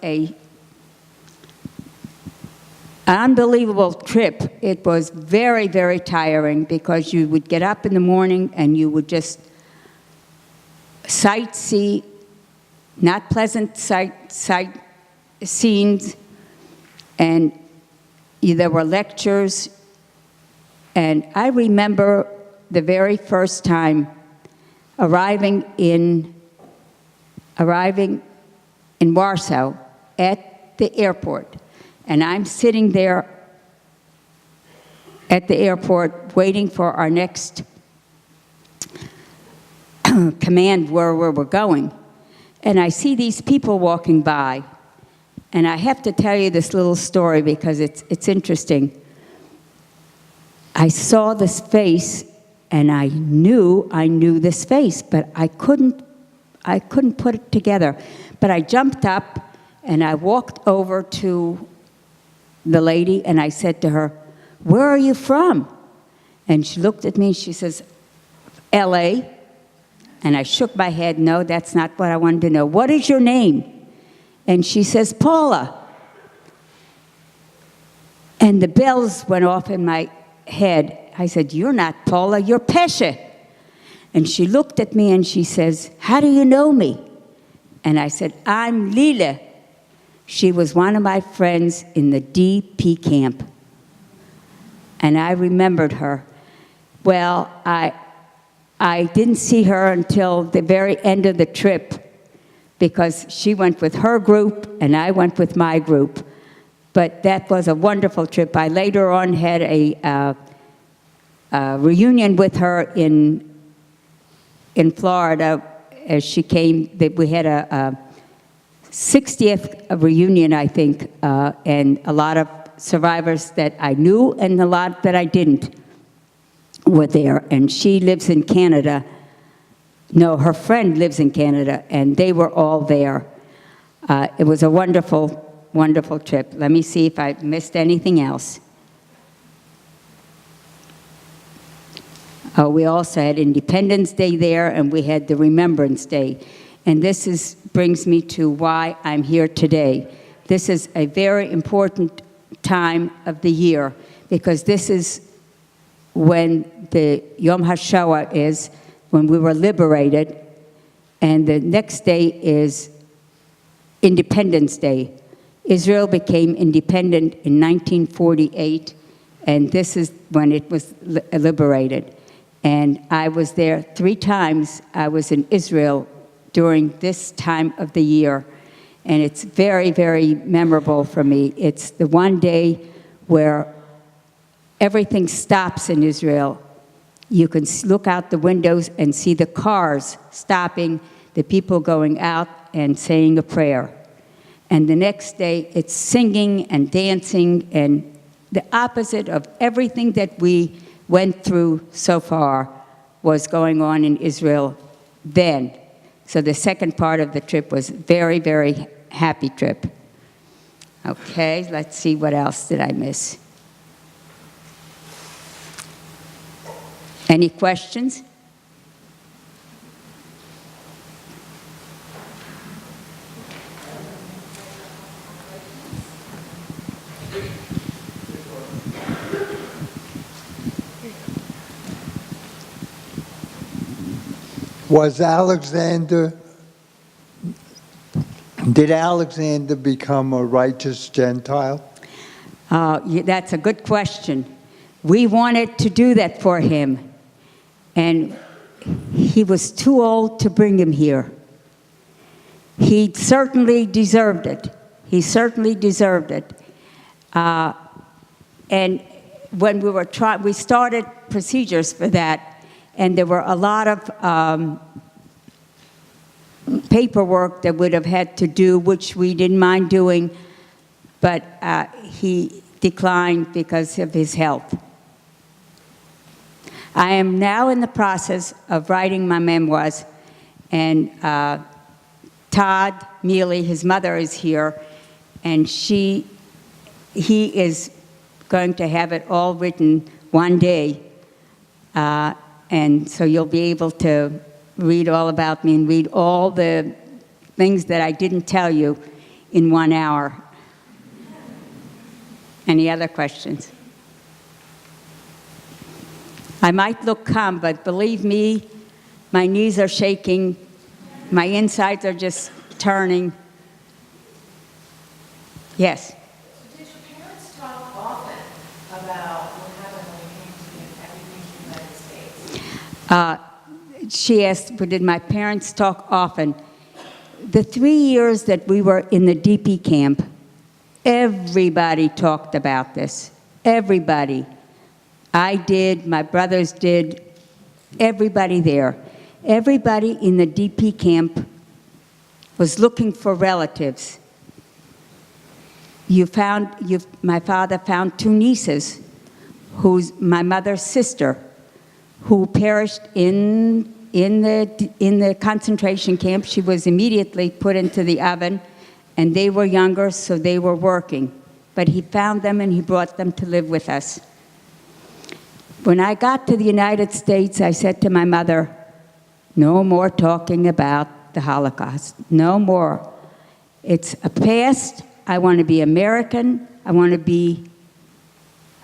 unbelievable trip. It was very, very tiring because you would get up in the morning and you would just sightsee, not pleasant sight scenes, and there were lectures. And I remember the very first time arriving in Warsaw at the airport. And I'm sitting there at the airport waiting for our next command where we were going. And I see these people walking by. And I have to tell you this little story because it's interesting. I saw this face, and I knew this face, but I couldn't put it together. But I jumped up, and I walked over to the lady, and I said to her, "Where are you from?" And she looked at me, and she says, "LA." And I shook my head, "No, that's not what I wanted to know. What is your name?" And she says, "Paula." And the bells went off in my head. I said, "You're not Paula, you're Pesce." And she looked at me and she says, "How do you know me?" And I said, "I'm Lila." She was one of my friends in the DP camp. And I remembered her. Well, I didn't see her until the very end of the trip because she went with her group and I went with my group. But that was a wonderful trip. I later on had a reunion with her in Florida as she came. We had a 60th reunion, I think, and a lot of survivors that I knew and a lot that I didn't were there. And she lives in Canada. No, her friend lives in Canada, and they were all there. It was a wonderful, wonderful trip. Let me see if I missed anything else. We also had Independence Day there, and we had the Remembrance Day. And this brings me to why I'm here today. This is a very important time of the year, because this is when the Yom HaShoah is, when we were liberated, and the next day is Independence Day. Israel became independent in 1948, and this is when it was liberated. And I was there 3 times. I was in Israel during this time of the year, and it's very, very memorable for me. It's the one day where everything stops in Israel. You can look out the windows and see the cars stopping, the people going out and saying a prayer. And the next day, it's singing and dancing, and the opposite of everything that we went through so far was going on in Israel then. So the second part of the trip was very, very happy trip. Okay, let's see, what else did I miss? Any questions? Did Alexander become a righteous Gentile? That's a good question. We wanted to do that for him, and he was too old to bring him here. He certainly deserved it. He certainly deserved it. And when we started procedures for that, and there were a lot of paperwork that would have had to do, which we didn't mind doing, but he declined because of his health. I am now in the process of writing my memoirs, and Todd Mealy, his mother, is here, and he is going to have it all written one day. And so you'll be able to read all about me and read all the things that I didn't tell you in 1 hour. Any other questions? I might look calm, but believe me, my knees are shaking. My insides are just turning. Yes? Did your parents talk often about what happened when you came to the United States? She asked, "But did my parents talk often?" The 3 years that we were in the DP camp, everybody talked about this. Everybody. I did, my brothers did, everybody there. Everybody in the DP camp was looking for relatives. My father found two nieces, who's my mother's sister, who perished in the concentration camp. She was immediately put into the oven, and they were younger, so they were working. But he found them and he brought them to live with us. When I got to the United States, I said to my mother, "No more talking about the Holocaust. No more. It's a past. I want to be American. I want to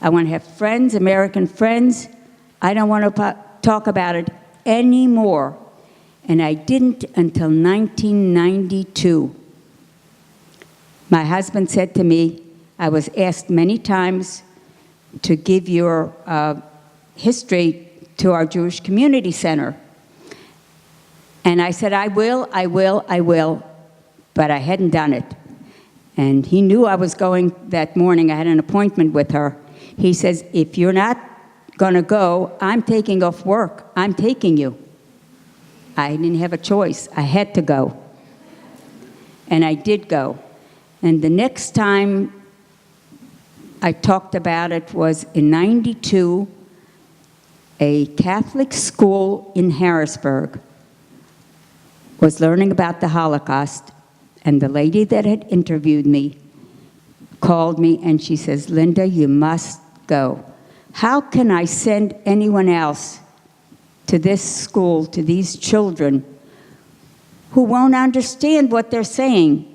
have friends, American friends. I don't want to talk about it anymore." And I didn't until 1992. My husband said to me, "I was asked many times to give your history to our Jewish Community Center." And I said, I will, but I hadn't done it. And he knew I was going that morning. I had an appointment with her. He says, "If you're not going to go, I'm taking off work. I'm taking you." I didn't have a choice. I had to go. And I did go. And the next time I talked about it was in '92. A Catholic school in Harrisburg was learning about the Holocaust, and the lady that had interviewed me called me and she says, "Linda, you must go. How can I send anyone else to this school, to these children, who won't understand what they're saying?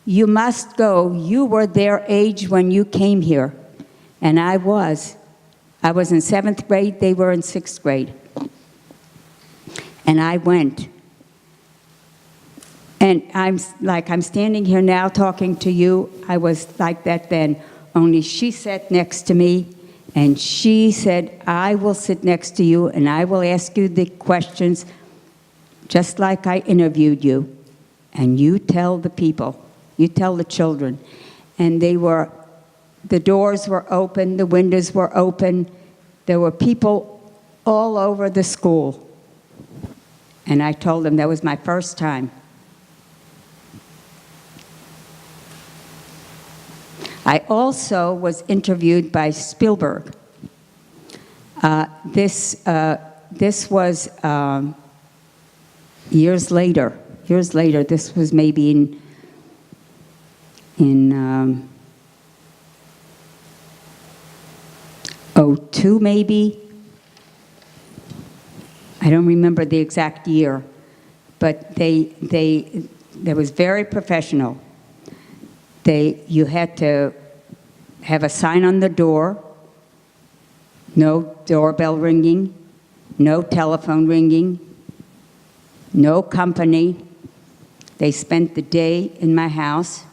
You must go. You were their age when you came here." And I was. I was in 7th grade, they were in 6th grade. And I went. And I'm standing here now talking to you. I was like that then, only she sat next to me, and she said, "I will sit next to you, and I will ask you the questions just like I interviewed you. And you tell the people, you tell the children." And the doors were open, the windows were open. There were people all over the school. And I told them that was my first time. I also was interviewed by Spielberg. This was years later. This was maybe in 2002 maybe. I don't remember the exact year, but they was very professional. You had to have a sign on the door, no doorbell ringing, no telephone ringing, no company. They spent the day in my house,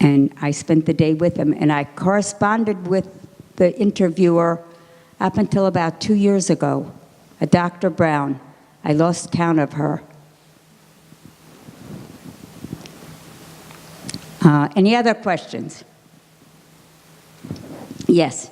and I spent the day with them. And I corresponded with the interviewer up until about 2 years ago, a Dr. Brown. I lost count of her. Any other questions? Yes.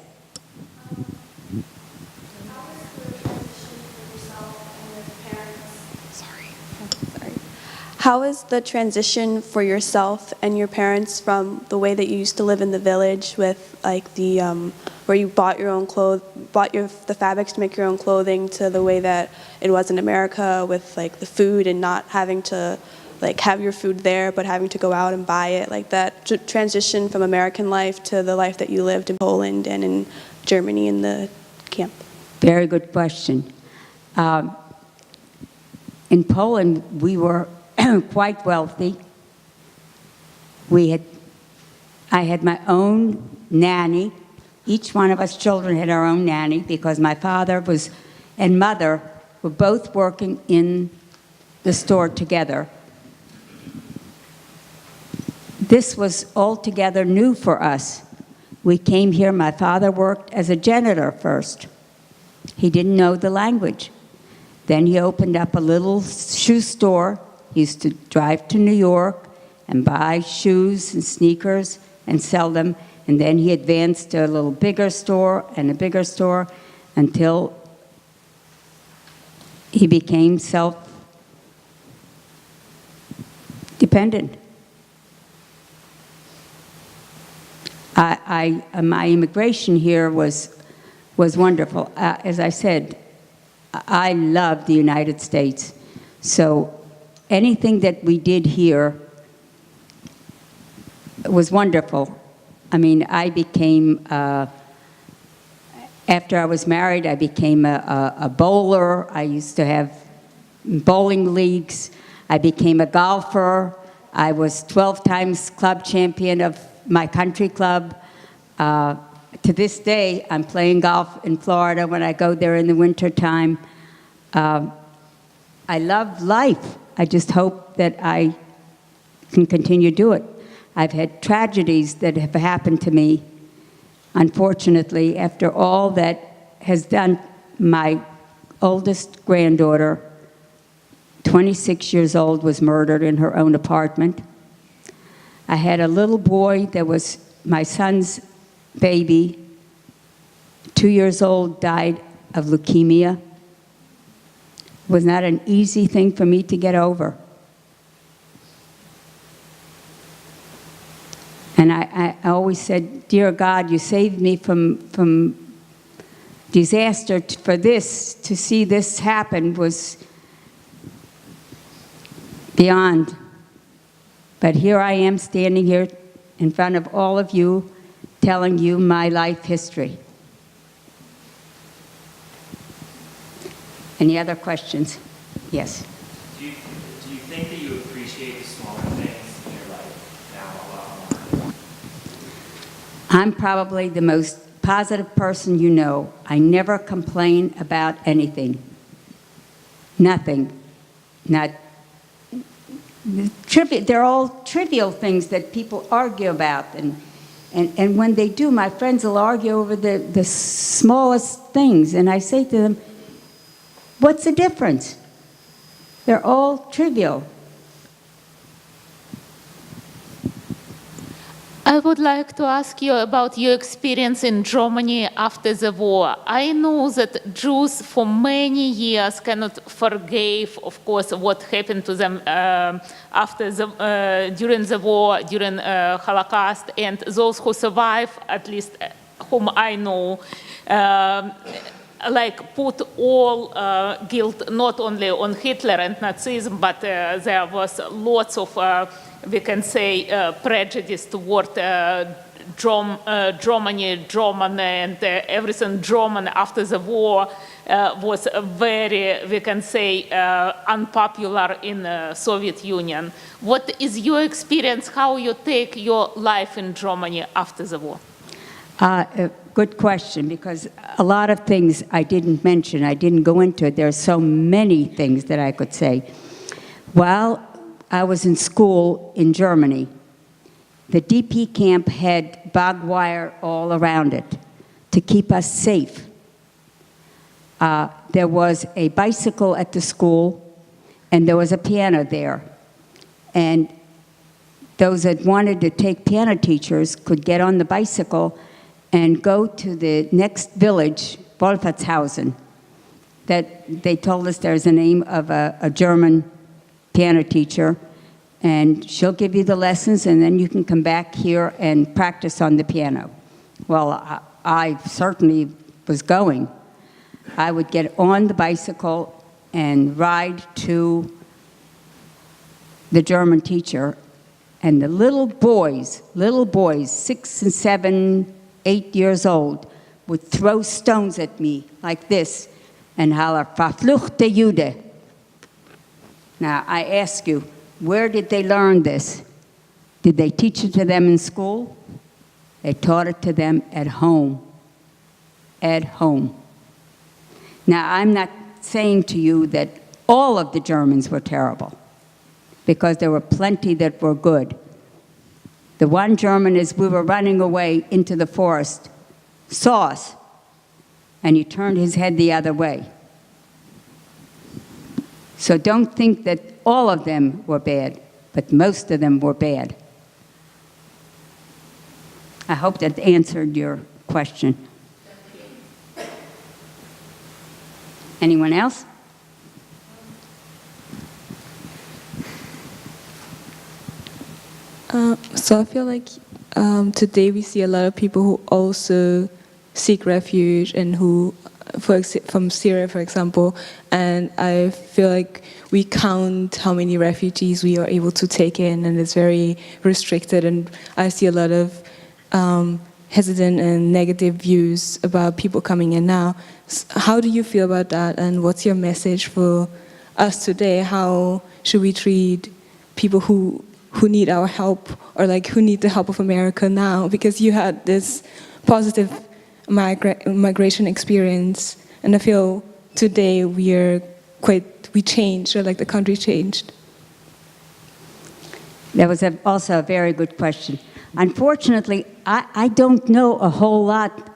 How is the transition for yourself and your parents from the way that you used to live in the village with like the where you bought your own the fabrics to make your own clothing to the way that it was in America with like the food and not having to like have your food there but having to go out and buy it, like that transition from American life to the life that you lived in Poland and in Germany in the camp? Very good question. In Poland, we were quite wealthy. We had I had my own nanny. Each one of us children had our own nanny because my father and mother were both working in the store together. This was altogether new for us. We came here, my father worked as a janitor first. He didn't know the language. Then he opened up a little shoe store. He used to drive to New York and buy shoes and sneakers and sell them. And then he advanced to a little bigger store and a bigger store until he became self-dependent. My immigration here was wonderful. As I said, I love the United States. So anything that we did here was wonderful. I mean, I became, after I was married, I became a bowler. I used to have bowling leagues. I became a golfer. I was 12 times club champion of my country club. To this day, I'm playing golf in Florida when I go there in the wintertime. I love life. I just hope that I can continue to do it. I've had tragedies that have happened to me. Unfortunately, after all that has done, my oldest granddaughter, 26 years old, was murdered in her own apartment. I had a little boy that was my son's baby, 2 years old, died of leukemia. It was not an easy thing for me to get over. And I always said, dear God, you saved me from disaster. For this, to see this happen was beyond. But here I am standing here in front of all of you, telling you my life history. Any other questions? Yes. Do you think that you appreciate the smaller things in your life now a lot more? I'm probably the most positive person you know. I never complain about anything. Nothing. Not trivial. They're all trivial things that people argue about. And when they do, my friends will argue over the smallest things. And I say to them, what's the difference? They're all trivial. I would like to ask you about your experience in Germany after the war. I know that Jews for many years cannot forgive, of course, what happened to them during the war, during Holocaust, and those who survive, at least whom I know, like put all guilt not only on Hitler and Nazism, but there was lots of we can say prejudice toward Germany, German, and everything German after the war was very, we can say, unpopular in the Soviet Union. What is your experience, how you take your life in Germany after the war? Good question, because a lot of things I didn't mention, I didn't go into it. There are so many things that I could say. While I was in school in Germany, the DP camp had barbed wire all around it to keep us safe. There was a bicycle at the school, and there was a piano there. And those that wanted to take piano teachers could get on the bicycle and go to the next village, Wolfertshausen, that they told us there's a name of a German piano teacher, and she'll give you the lessons, and then you can come back here and practice on the piano. Well, I certainly was going. I would get on the bicycle and ride to the German teacher, and the little boys, 6 and 7, 8 years old, would throw stones at me like this and holler, "Verfluchte Jude." Now, I ask you, where did they learn this? Did they teach it to them in school? They taught it to them at home. At home. Now, I'm not saying to you that all of the Germans were terrible, because there were plenty that were good. The one German, as we were running away into the forest, saw us, and he turned his head the other way. So don't think that all of them were bad, but most of them were bad. I hope that answered your question. Anyone else? So I feel like today we see a lot of people who also seek refuge and who, from Syria, for example, and I feel like we count how many refugees we are able to take in, and it's very restricted, and I see a lot of hesitant and negative views about people coming in now. How do you feel about that, and what's your message for us today? How should we treat people who need our help, or like who need the help of America now? Because you had this positive migration experience, and I feel today we changed, or like the country changed. That was also a very good question. Unfortunately, I don't know a whole lot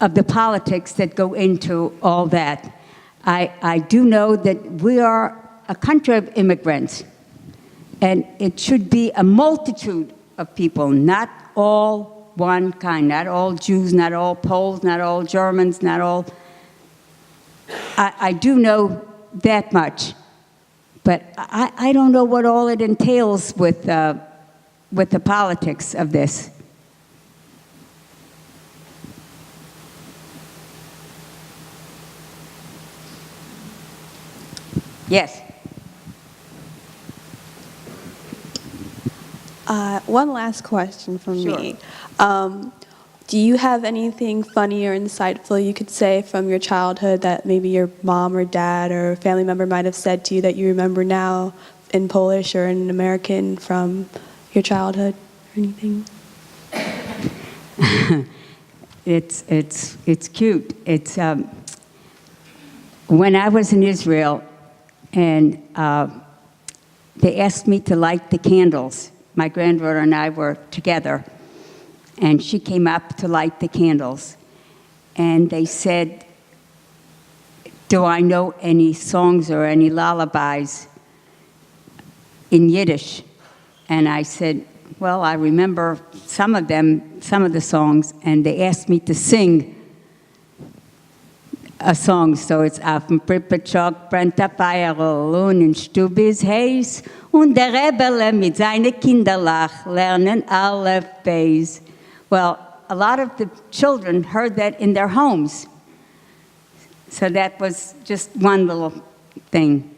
of the politics that go into all that. I do know that we are a country of immigrants, and it should be a multitude of people, not all one kind, not all Jews, not all Poles, not all Germans, not all. I do know that much, but I don't know what all it entails with the politics of this. Yes. One last question from Sure. me. Do you have anything funny or insightful you could say from your childhood that maybe your mom or dad or a family member might have said to you that you remember now in Polish or in American from your childhood or anything? It's cute. It's when I was in Israel, and they asked me to light the candles. My granddaughter and I were together, and she came up to light the candles. And they said, do I know any songs or any lullabies in Yiddish? And I said, well, I remember some of them, some of the songs, and they asked me to sing a song. So it's auf dem Pripetschok brennt der Feuerl und in Stub ist heiß und der Rebelle mit seine Kinderlach lernen alle Beis. Well, a lot of the children heard that in their homes. So that was just one little thing.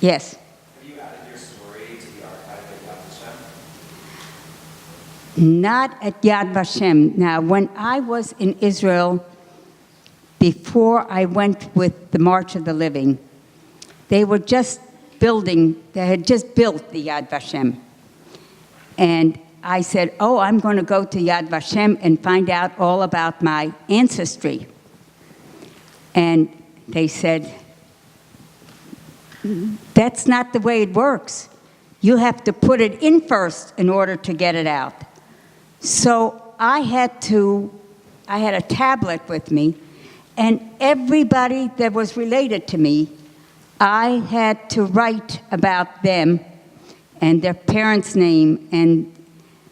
Yes? Have you added your story to the archive at Yad Vashem? Not at Yad Vashem. Now, when I was in Israel, before I went with the March of the Living, they were just building, they had just built the Yad Vashem. And I said, oh, I'm going to go to Yad Vashem and find out all about my ancestry. And they said, that's not the way it works. You have to put it in first in order to get it out. So I had a tablet with me, and everybody that was related to me, I had to write about them and their parents' name. And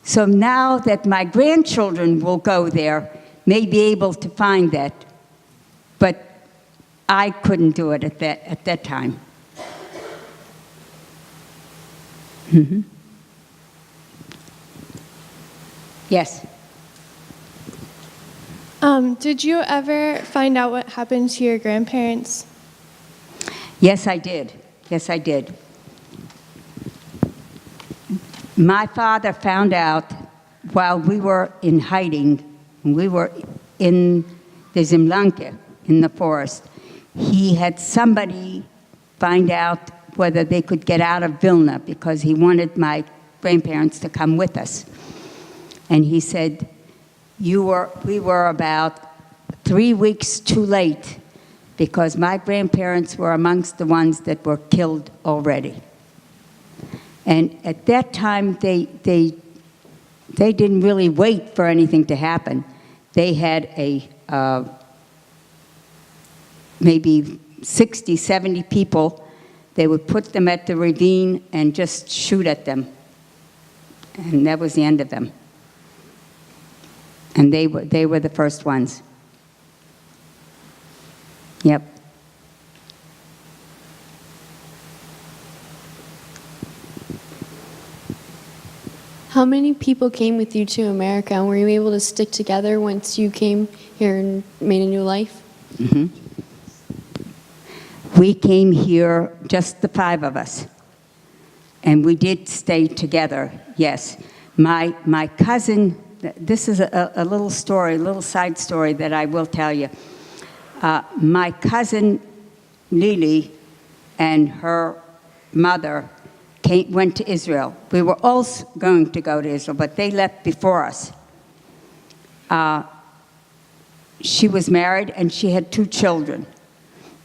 so now that my grandchildren will go there, may be able to find that. But I couldn't do it at that time. Mm-hmm. Yes. Did you ever find out what happened to your grandparents? Yes, I did. Yes, I did. My father found out while we were in hiding, we were in the Zimlanke, in the forest. He had somebody find out whether they could get out of Vilna, because he wanted my grandparents to come with us. And he said, we were about 3 weeks too late because my grandparents were amongst the ones that were killed already. And at that time, they didn't really wait for anything to happen. They had maybe 60, 70 people. They would put them at the ravine and just shoot at them. And that was the end of them. And they were the first ones. Yep. How many people came with you to America, and were you able to stick together once you came here and made a new life? Mm-hmm. We came here, just the 5 of us, and we did stay together, yes. My cousin, this is a little story, a little side story that I will tell you. My cousin Lily and her mother went to Israel. We were also going to go to Israel, but they left before us. She was married and she had 2 children.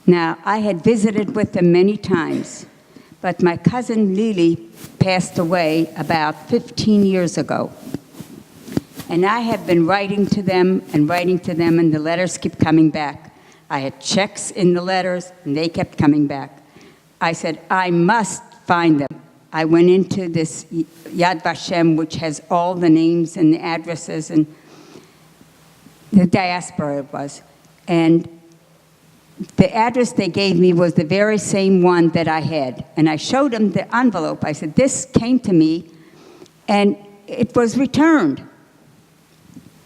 Now, I had visited with them many times, but my cousin Lily passed away about 15 years ago. And I have been writing to them, and the letters keep coming back. I had checks in the letters, and they kept coming back. I said, I must find them. I went into this Yad Vashem, which has all the names and the addresses, and the diaspora it was. And the address they gave me was the very same one that I had. And I showed them the envelope. I said, this came to me, and it was returned.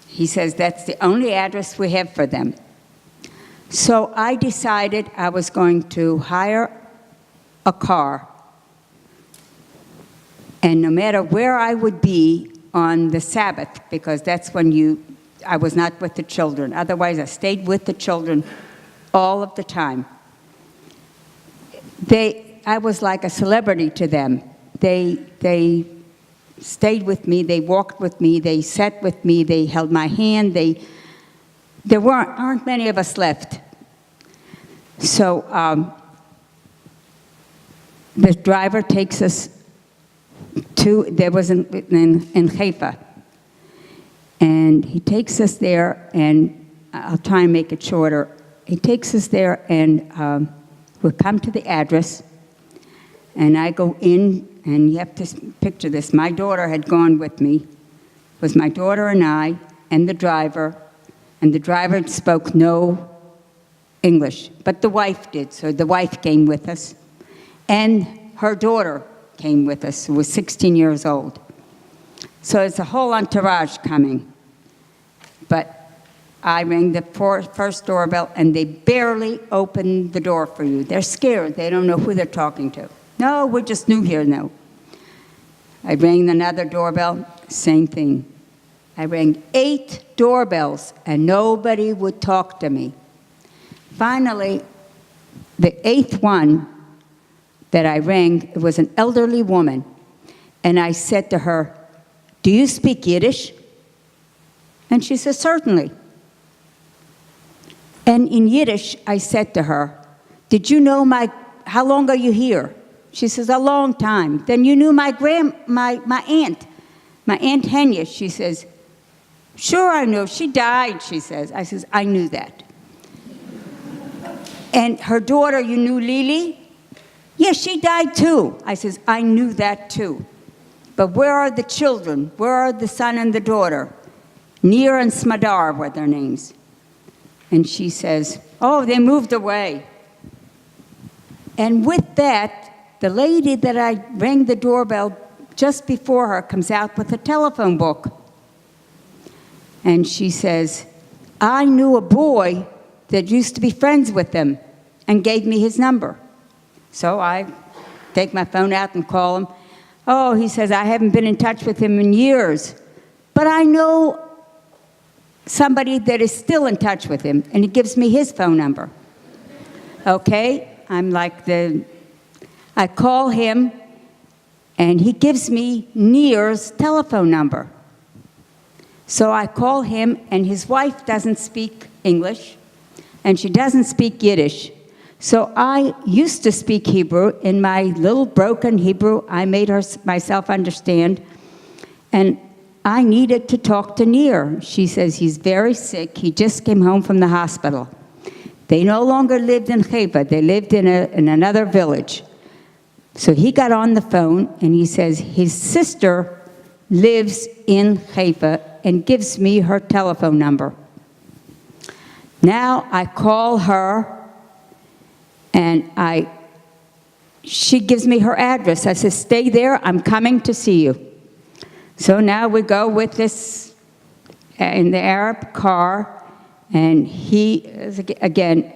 He says, that's the only address we have for them. So I decided I was going to hire a car, and no matter where I would be on the Sabbath, because that's when I was not with the children. Otherwise, I stayed with the children all of the time. I was like a celebrity to them. They stayed with me, they walked with me, they sat with me, they held my hand. There aren't many of us left. So the driver takes us there was in Haifa. And he takes us there, and I'll try and make it shorter. He takes us there, and we come to the address, and I go in, and you have to picture this. My daughter had gone with me. It was my daughter and I, and the driver spoke no English, but the wife did, so the wife came with us. And her daughter came with us, who was 16 years old. So it's a whole entourage coming. But I rang the first doorbell, and they barely open the door for you. They're scared. They don't know who they're talking to. No, we're just new here now. I rang another doorbell, same thing. I rang 8 doorbells, and nobody would talk to me. Finally, the 8th one that I rang, it was an elderly woman, and I said to her, do you speak Yiddish? And she said, certainly. And in Yiddish, I said to her, did you know how long are you here? She says, a long time. Then you knew my aunt, my Aunt Henya. She says, sure I know, she died, she says. I says, I knew that. And her daughter, you knew Lily? Yes, she died too. I says, I knew that too. But where are the children? Where are the son and the daughter? Nir and Smadar were their names. And she says, oh, they moved away. And with that, the lady that I rang the doorbell just before her comes out with a telephone book. And she says, I knew a boy that used to be friends with them and gave me his number. So I take my phone out and call him. Oh, he says, I haven't been in touch with him in years, but I know somebody that is still in touch with him, and he gives me his phone number. Okay, I'm like I call him. and he gives me Nir's telephone number. So I call him, and his wife doesn't speak English, and she doesn't speak Yiddish. So I used to speak Hebrew. In my little broken Hebrew, I made myself understand, and I needed to talk to Nir. She says he's very sick. He just came home from the hospital. They no longer lived in Haifa. They lived in another village. So he got on the phone, and he says his sister lives in Haifa and gives me her telephone number. Now I call her, and she gives me her address. I said, stay there, I'm coming to see you. So now we go with this in the Arab car, and he, again,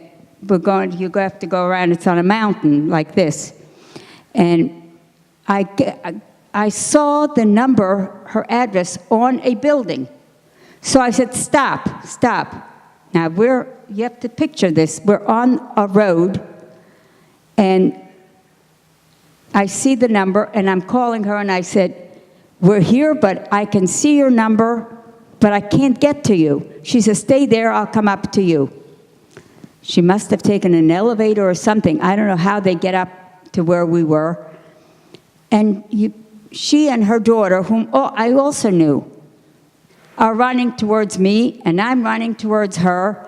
you have to go around, it's on a mountain like this. And I saw the number, her address, on a building. So I said, stop, stop. Now you have to picture this. We're on a road, and I see the number, and I'm calling her, and I said, we're here, but I can see your number, but I can't get to you. She says, stay there, I'll come up to you. She must have taken an elevator or something. I don't know how they get up to where we were. And she and her daughter, whom I also knew, are running towards me, and I'm running towards her,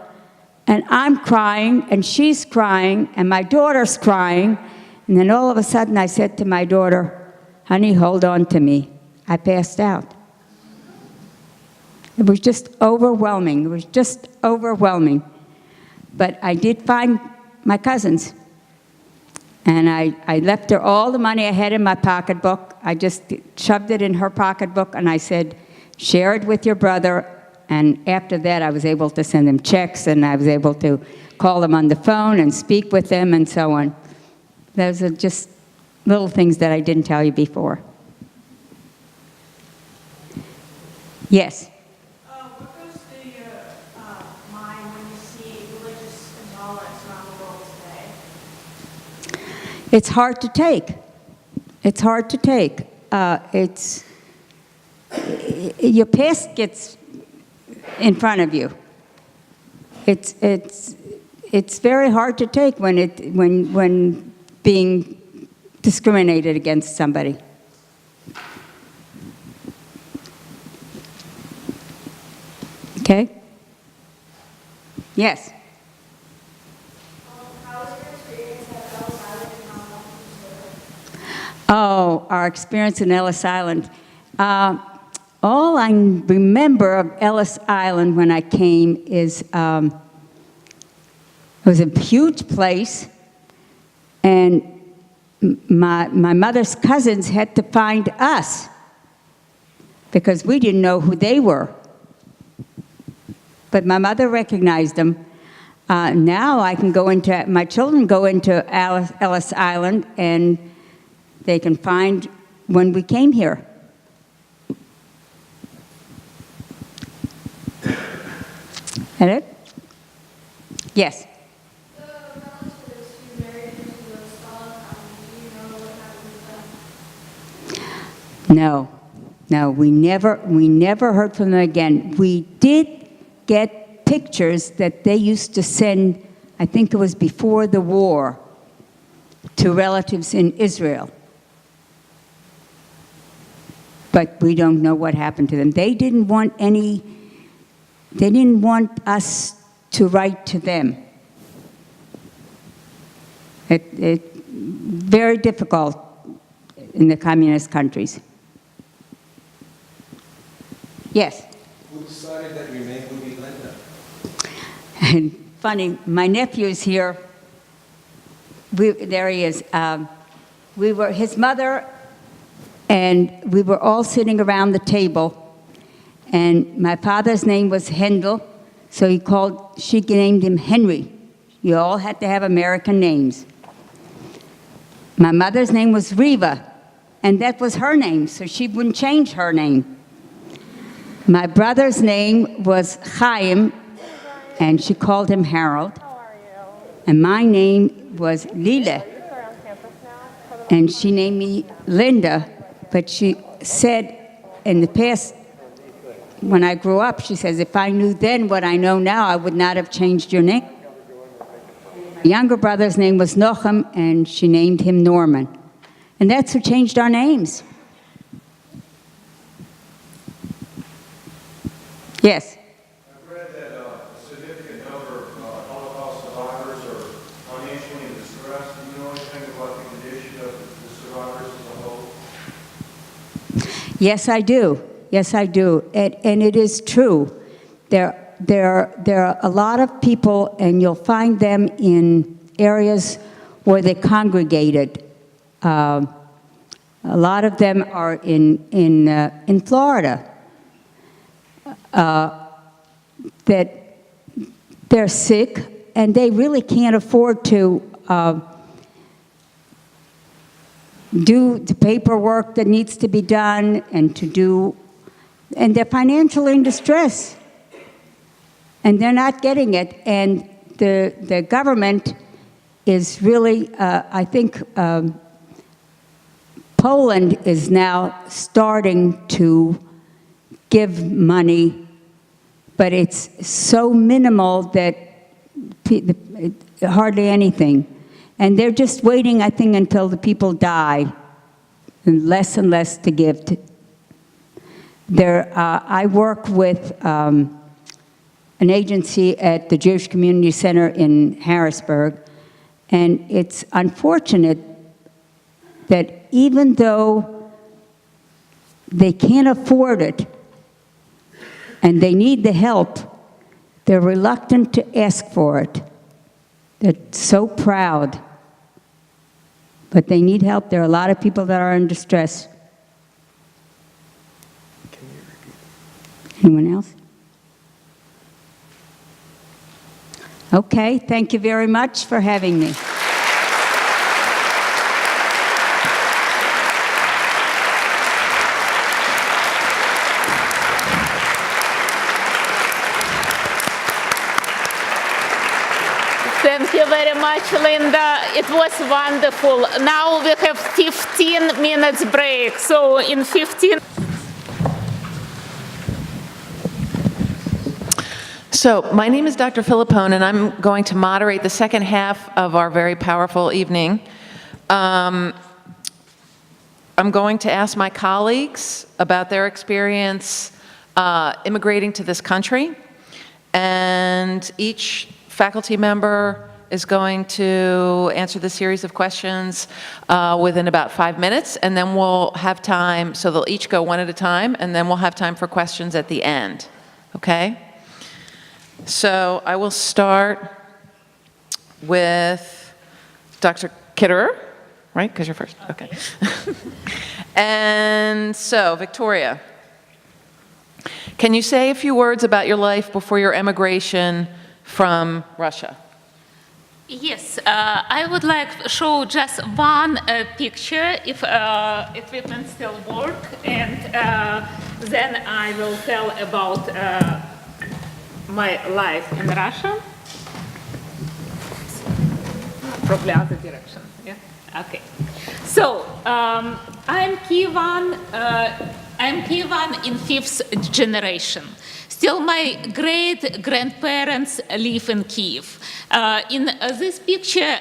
and I'm crying, and she's crying, and my daughter's crying. And then all of a sudden I said to my daughter, honey, hold on to me. I passed out. It was just overwhelming. It was just overwhelming. But I did find my cousins. And I left her all the money I had in my pocketbook. I just shoved it in her pocketbook, and I said, share it with your brother. And after that, I was able to send them checks, and I was able to call them on the phone and speak with them and so on. Those are just little things that I didn't tell you before. Yes? What goes through your mind when you see religious intolerance around the world today? It's hard to take. It's hard to take. Your past gets in front of you. It's very hard to take when being discriminated against somebody. Okay? Yes? How was your experience at Ellis Island and how long did you stay? Oh, our experience in Ellis Island. All I remember of Ellis Island when I came is it was a huge place, and my mother's cousins had to find us because we didn't know who they were. But my mother recognized them. Now my children go into Ellis Island, and they can find when we came here. That it? Yes? The relatives who married into the Stalin family, do you know what happened with them? No, we never heard from them again. We did get pictures that they used to send, I think it was before the war, to relatives in Israel. But we don't know what happened to them. They didn't want us to write to them. It very difficult in the communist countries. Yes? Who decided that your name would be Linda? And funny, my nephew's here. There he is. His mother, and we were all sitting around the table. And my father's name was Hendel, so she named him Henry. You all had to have American names. My mother's name was Riva, and that was her name, so she wouldn't change her name. My brother's name was Chaim, and she called him Harold. And my name was Lila, and she named me Linda, but she said in the past, when I grew up, she says, if I knew then what I know now, I would not have changed your name. My younger brother's name was Nochem, and she named him Norman. And that's who changed our names. Yes? I've read that a significant number of Holocaust survivors are financially in distress. Do you know anything about the condition of the survivors as a whole? Yes, I do. Yes, I do. And it is true. There are a lot of people, and you'll find them in areas where they congregated. A lot of them are in Florida. That they're sick, and they really can't afford to do the paperwork that needs to be done, and they're financially in distress, and they're not getting it. And the government is really, I think, Poland is now starting to give money, but it's so minimal that hardly anything. And they're just waiting, I think, until the people die, and less to give. I work with an agency at the Jewish Community Center in Harrisburg, and it's unfortunate that even though they can't afford it, and they need the help, they're reluctant to ask for it. They're so proud. But they need help. There are a lot of people that are in distress. Anyone else? Okay, thank you very much for having me. Thank you very much, Linda. It was wonderful. Now we have 15 minutes break. So in 15. So my name is Dr. Philippone, and I'm going to moderate the second half of our very powerful evening. I'm going to ask my colleagues about their experience immigrating to this country, and each faculty member is going to answer the series of questions within about 5 minutes, and then we'll have time, so they'll each go one at a time, and then we'll have time for questions at the end, okay? So I will start with Dr. Kitterer, right, because you're first, okay. And so, Victoria, can you say a few words about your life before your emigration from Russia? Yes, I would like to show just one picture, if equipment still work, and then I will tell about my life in Russia. Probably other direction, yeah? Okay. So, I'm Kievan in 5th generation. Still, my great-grandparents live in Kiev. In this picture,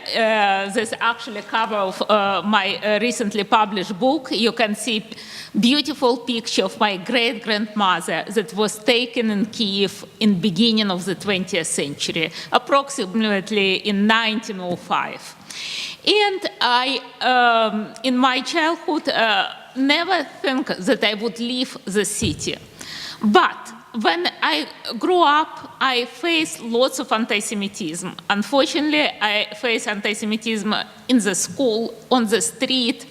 this actually cover of my recently published book. You can see beautiful picture of my great-grandmother that was taken in Kiev in beginning of the 20th century, approximately in 1905. And I, in my childhood, never think that I would leave the city. But when I grew up, I faced lots of anti-Semitism. Unfortunately, I faced anti-Semitism in the school, on the street.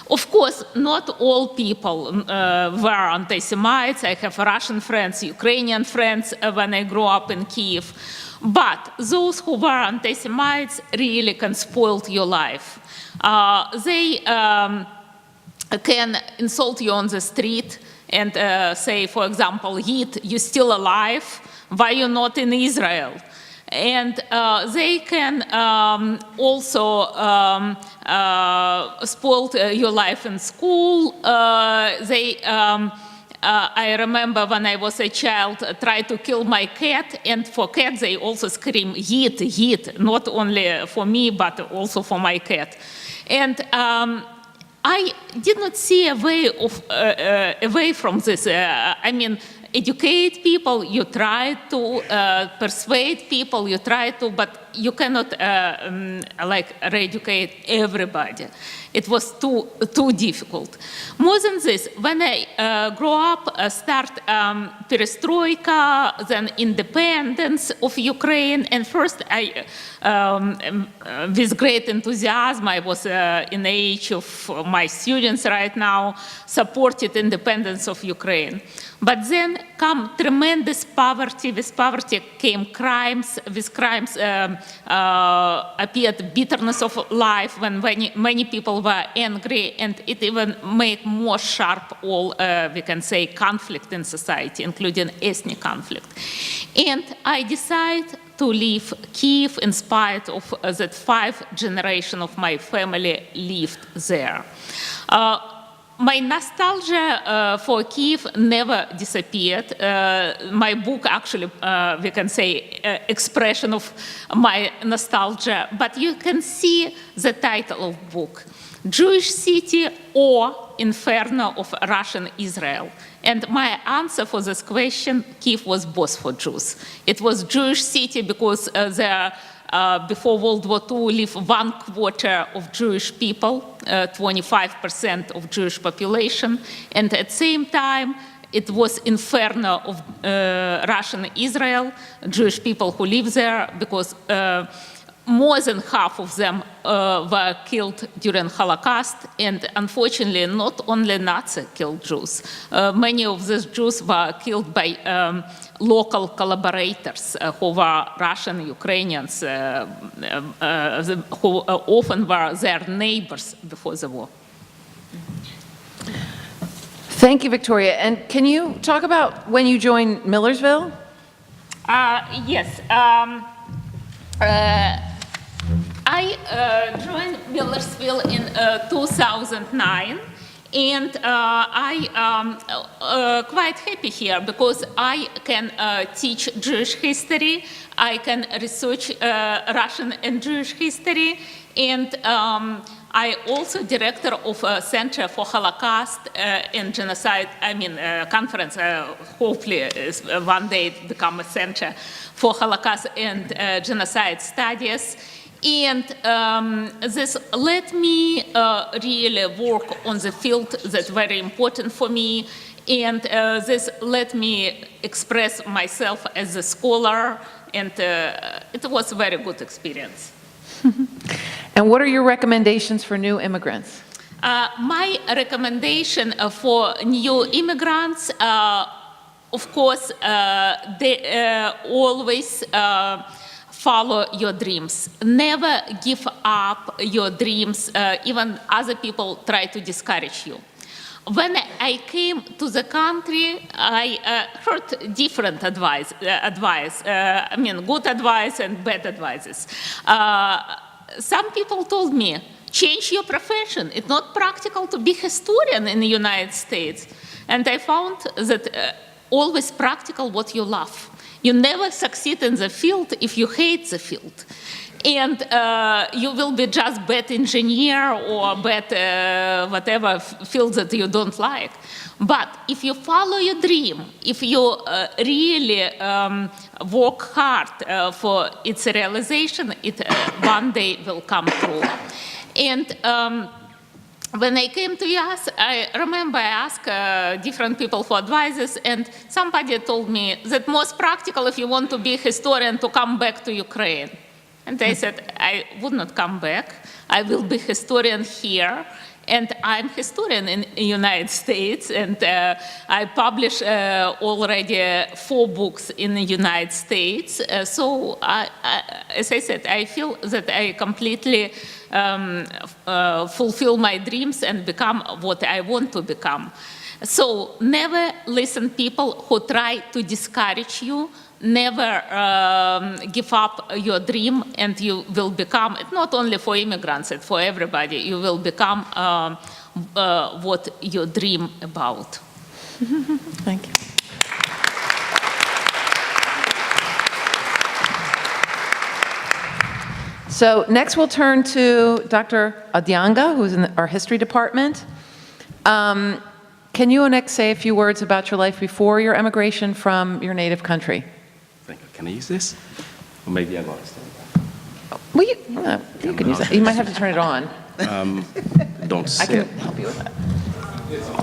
Of course, not all people were anti-Semites. I have Russian friends, Ukrainian friends when I grew up in Kiev. But those who were anti-Semites really can spoil your life. They can insult you on the street and say, for example, Yid, you're still alive, why you're not in Israel? And they can also spoil your life in school. I remember when I was a child, tried to kill my cat, and for cats they also scream, "Yeet, yeet," not only for me, but also for my cat. And I did not see a way away from this. I mean, educate people, you try to persuade people, you try to, but you cannot re-educate everybody. It was too difficult. More than this, when I grew up, start perestroika, then independence of Ukraine, and first I, with great enthusiasm, I was in the age of my students right now, supported independence of Ukraine. But then come tremendous poverty. With poverty came crimes. With crimes appeared bitterness of life when many people were angry, and it even made more sharp all, we can say, conflict in society, including ethnic conflict. And I decided to leave Kyiv in spite of that 5 generations of my family lived there. My nostalgia for Kyiv never disappeared. My book actually, we can say, expression of my nostalgia. But you can see the title of book, Jewish City or Inferno of Russian Israel. And my answer for this question, Kyiv was both for Jews. It was Jewish city because there before World War II lived 1/4 of Jewish people, 25% of Jewish population, and at the same time it was inferno of Russian Israel, Jewish people who live there, because more than half of them were killed during Holocaust, and unfortunately not only Nazis killed Jews. Many of these Jews were killed by local collaborators who were Russian Ukrainians, who often were their neighbors before the war. Thank you, Victoria. And can you talk about when you joined Millersville? Yes. I joined Millersville in 2009. And I'm quite happy here because I can teach Jewish history, I can research Russian and Jewish history, and I also director of a Center for Holocaust and Genocide, conference, hopefully one day it become a Center for Holocaust and Genocide Studies. And this let me really work on the field that's very important for me. And this let me express myself as a scholar. And it was a very good experience. And what are your recommendations for new immigrants? My recommendation for new immigrants, of course, they always follow your dreams. Never give up your dreams, even other people try to discourage you. When I came to the country, I heard different advice. Good advice and bad advices. Some people told me, change your profession. It's not practical to be a historian in the United States. And I found that always practical what you love. You never succeed in the field if you hate the field. And you will be just bad engineer or bad whatever field that you don't like. But if you follow your dream, if you really work hard for its realization, it one day will come true. And when I came to US, I remember I asked different people for advices, and somebody told me that most practical if you want to be a historian to come back to Ukraine. And I said, I would not come back. I will be historian here. And I'm historian in the United States, and I published already 4 books in the United States. So, as I said, I feel that I completely fulfill my dreams and become what I want to become. So never listen people who try to discourage you. Never give up your dream, and you will become, it's not only for immigrants, it's for everybody, you will become what you dream about. Thank you. So next we'll turn to Dr. Adianga, who's in our history department. Can you, Onek, say a few words about your life before your emigration from your native country? Thank you. Can I use this? Or maybe I got to stand back. Well, you can use that. You might have to turn it on. Don't I sit. can help you with that.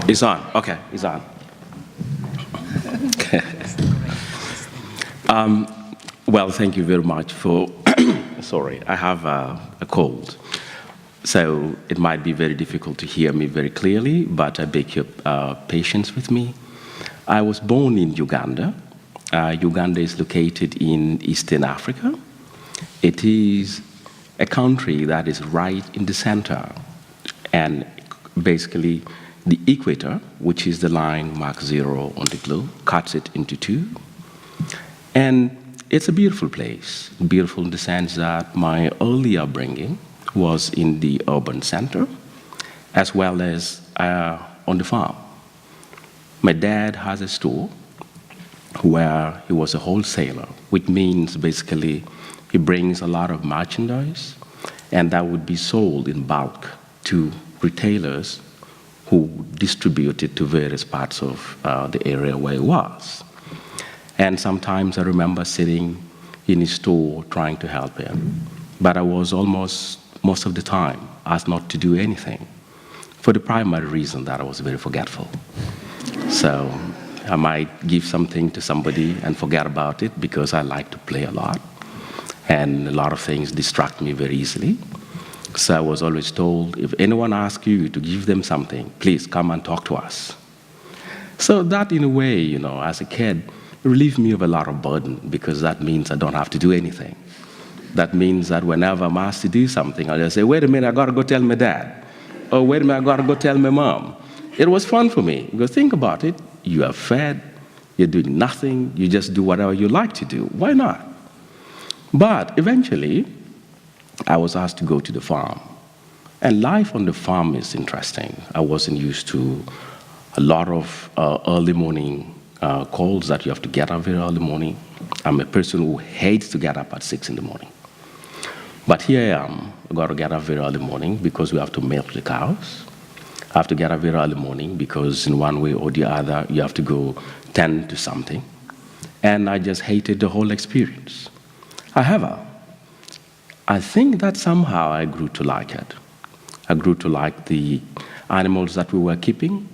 It's on. Okay, it's on. Well, thank you very much for. Sorry, I have a cold, so it might be very difficult to hear me very clearly, but I beg your patience with me. I was born in Uganda. Uganda is located in Eastern Africa. It is a country that is right in the center, and basically the equator, which is the line marked 0 on the globe, cuts it into 2. And it's a beautiful place, beautiful in the sense that my early upbringing was in the urban center, as well as on the farm. My dad has a store where he was a wholesaler, which means basically he brings a lot of merchandise, and that would be sold in bulk to retailers who distribute it to various parts of the area where he was. And sometimes I remember sitting in his store trying to help him, but I was almost, most of the time, asked not to do anything for the primary reason that I was very forgetful. So I might give something to somebody and forget about it because I like to play a lot, and a lot of things distract me very easily. So I was always told, if anyone asks you to give them something, please come and talk to us. So that, in a way, you know, as a kid, relieved me of a lot of burden, because that means I don't have to do anything. That means that whenever I'm asked to do something, I'll just say, wait a minute, I gotta go tell my dad. Or wait a minute, I gotta go tell my mom. It was fun for me, because think about it, you are fed, you're doing nothing, you just do whatever you like to do. Why not? But eventually, I was asked to go to the farm. And life on the farm is interesting. I wasn't used to a lot of early morning calls that you have to get up very early morning. I'm a person who hates to get up at 6 in the morning. But here I am, I've got to get up very early morning because we have to milk the cows. I have to get up very early morning because in one way or the other, you have to go tend to something. And I just hated the whole experience. However, I think that somehow I grew to like it. I grew to like the animals that we were keeping.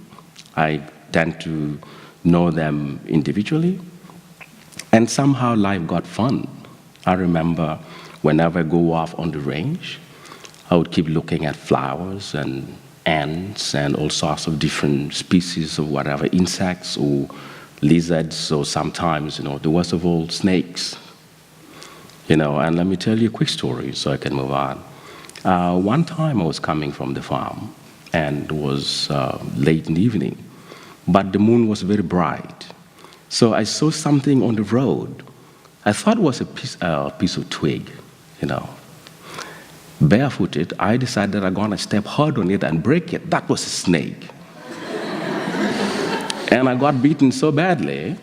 I tend to know them individually. And somehow life got fun. I remember whenever I go off on the range, I would keep looking at flowers and ants and all sorts of different species of whatever, insects or lizards, or sometimes, you know, the worst of all, snakes. You know, and let me tell you a quick story so I can move on. One time I was coming from the farm, and it was late in the evening, but the moon was very bright. So I saw something on the road. I thought it was a piece of twig, you know. Barefooted, I decided I'm gonna step hard on it and break it. That was a snake. And I got beaten so badly,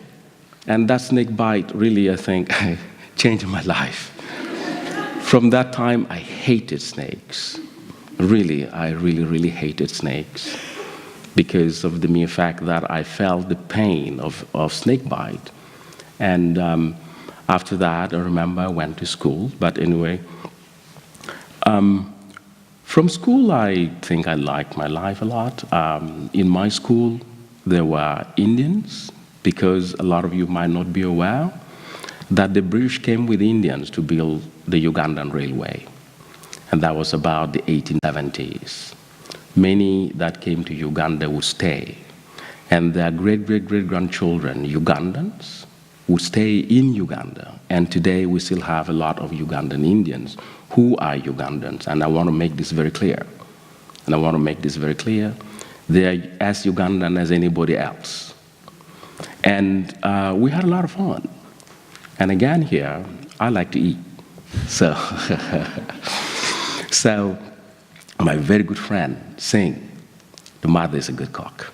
and that snake bite really, I think, changed my life. From that time, I hated snakes. Really, I really hated snakes because of the mere fact that I felt the pain of snake bite. And after that, I remember I went to school. But anyway, from school, I think I liked my life a lot. In my school, there were Indians, because a lot of you might not be aware that the British came with Indians to build the Ugandan Railway. And that was about the 1870s. Many that came to Uganda would stay. And their great-great-great-grandchildren, Ugandans, would stay in Uganda. And today we still have a lot of Ugandan Indians who are Ugandans. And I want to make this very clear. And I want to make this very clear They're as Ugandan as anybody else. And we had a lot of fun. And again here, I like to eat. So, so my very good friend Singh, the mother is a good cook.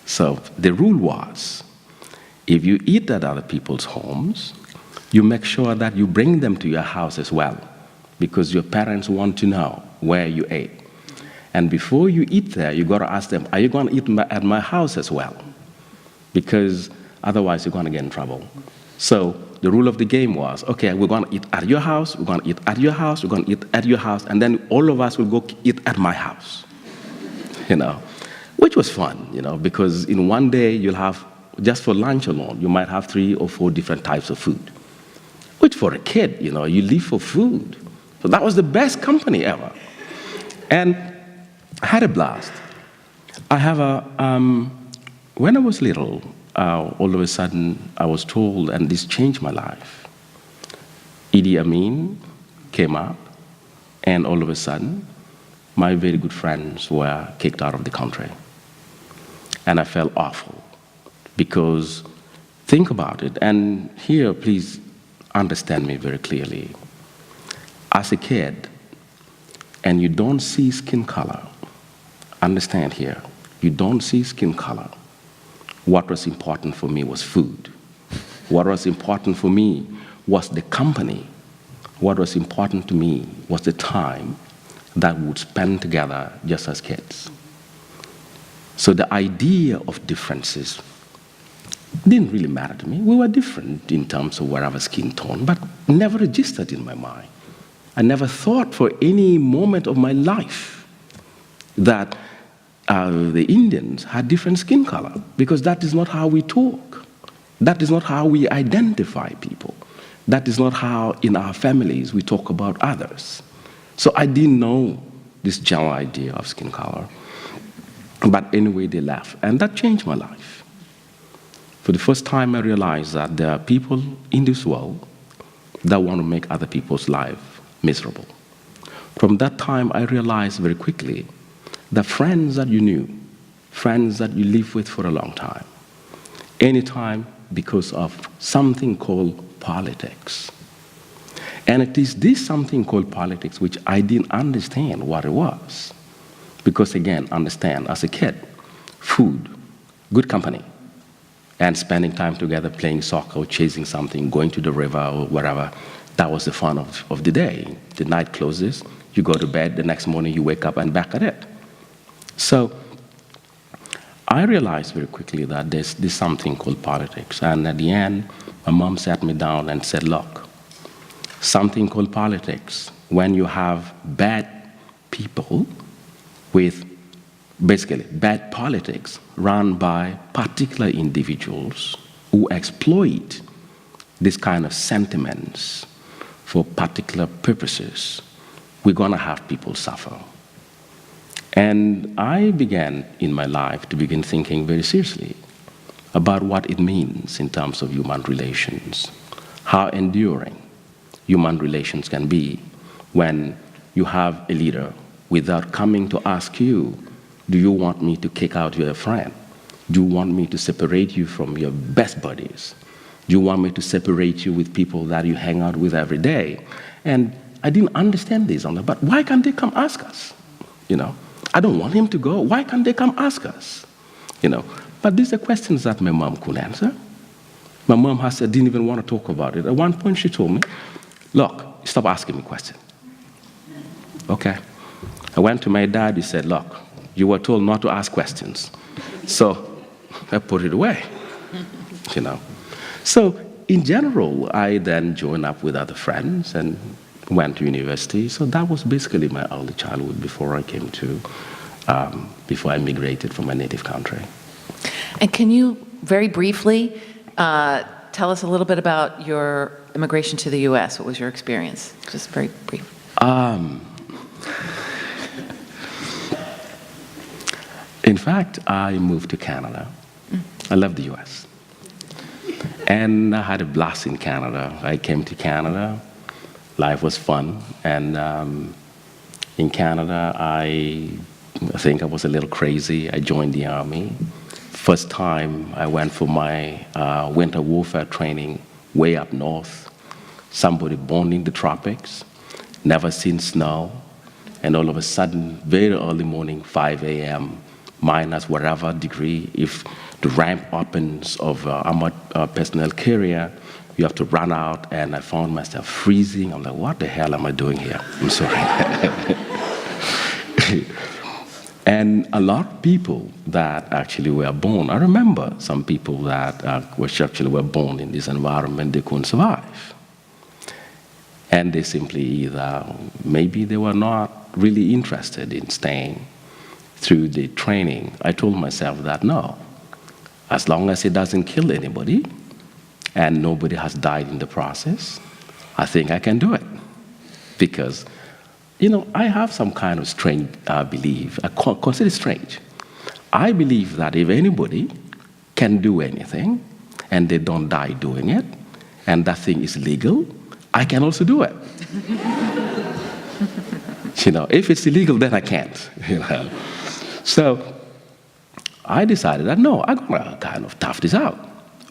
So the rule was, if you eat at other people's homes, you make sure that you bring them to your house as well, because your parents want to know where you ate. And before you eat there, you got to ask them, are you going to eat at my house as well? Because otherwise you're going to get in trouble. So the rule of the game was, okay, we're going to eat at your house, we're going to eat at your house, we're going to eat at your house, and then all of us will go eat at my house, which was fun, because in one day you'll have, just for lunch alone, you might have 3 or 4 different types of food, which for a kid, you live for food. So that was the best company ever. And I had a blast. I have when I was little, all of a sudden I was told, and this changed my life. Idi Amin came up, and all of a sudden, my very good friends were kicked out of the country. And I felt awful, because think about it, and here, please understand me very clearly. As a kid, and you don't see skin color, understand here, you don't see skin color. What was important for me was food. What was important for me was the company. What was important to me was the time that we would spend together just as kids. So the idea of differences didn't really matter to me. We were different in terms of whatever skin tone, but never registered in my mind. I never thought for any moment of my life that the Indians had different skin color, because that is not how we talk. That is not how we identify people. That is not how in our families we talk about others. So I didn't know this general idea of skin color. But anyway, they left, and that changed my life. For the first time, I realized that there are people in this world that want to make other people's lives miserable. From that time, I realized very quickly that friends that you knew, friends that you lived with for a long time, anytime because of something called politics. And it is this something called politics which I didn't understand what it was. Because again, understand, as a kid, food, good company, and spending time together playing soccer or chasing something, going to the river or wherever, that was the fun of the day. The night closes, you go to bed, the next morning you wake up and back at it. So I realized very quickly that there's something called politics. And at the end, my mom sat me down and said, look, something called politics, when you have bad people with basically bad politics run by particular individuals who exploit this kind of sentiments for particular purposes, we're going to have people suffer. And I began in my life to begin thinking very seriously about what it means in terms of human relations, how enduring human relations can be when you have a leader without coming to ask you, do you want me to kick out your friend? Do you want me to separate you from your best buddies? Do you want me to separate you with people that you hang out with every day? And I didn't understand this. I'm like, but why can't they come ask us? I don't want him to go. Why can't they come ask us? But these are questions that my mom couldn't answer. My mom didn't even want to talk about it. At one point she told me, look, stop asking me questions. Okay. I went to my dad, he said, look, you were told not to ask questions. So I put it away, So in general, I then joined up with other friends and went to university. So that was basically my early childhood before I migrated from my native country. And can you very briefly tell us a little bit about your immigration to the U.S.? What was your experience? Just very brief. In fact, I moved to Canada. I love the U.S. And I had a blast in Canada. I came to Canada. Life was fun. And in Canada, I I think I was a little crazy. I joined the Army. First time I went for my winter warfare training way up north. Somebody born in the tropics, never seen snow, and all of a sudden, very early morning, 5 a.m., minus whatever degree, if the ramp opens of armored personnel carrier, you have to run out, and I found myself freezing. I'm like, what the hell am I doing here? I'm sorry. And a lot of people that actually were born, I remember some people that actually were born in this environment, they couldn't survive. And they simply either, maybe they were not really interested in staying through the training. I told myself that no, as long as it doesn't kill anybody and nobody has died in the process, I think I can do it. Because, you know, I have some kind of strange belief. I consider it strange. I believe that if anybody can do anything and they don't die doing it, and that thing is legal, I can also do it. You know, if it's illegal, then I can't. You know? So I decided that no, I'm gonna kind of tough this out,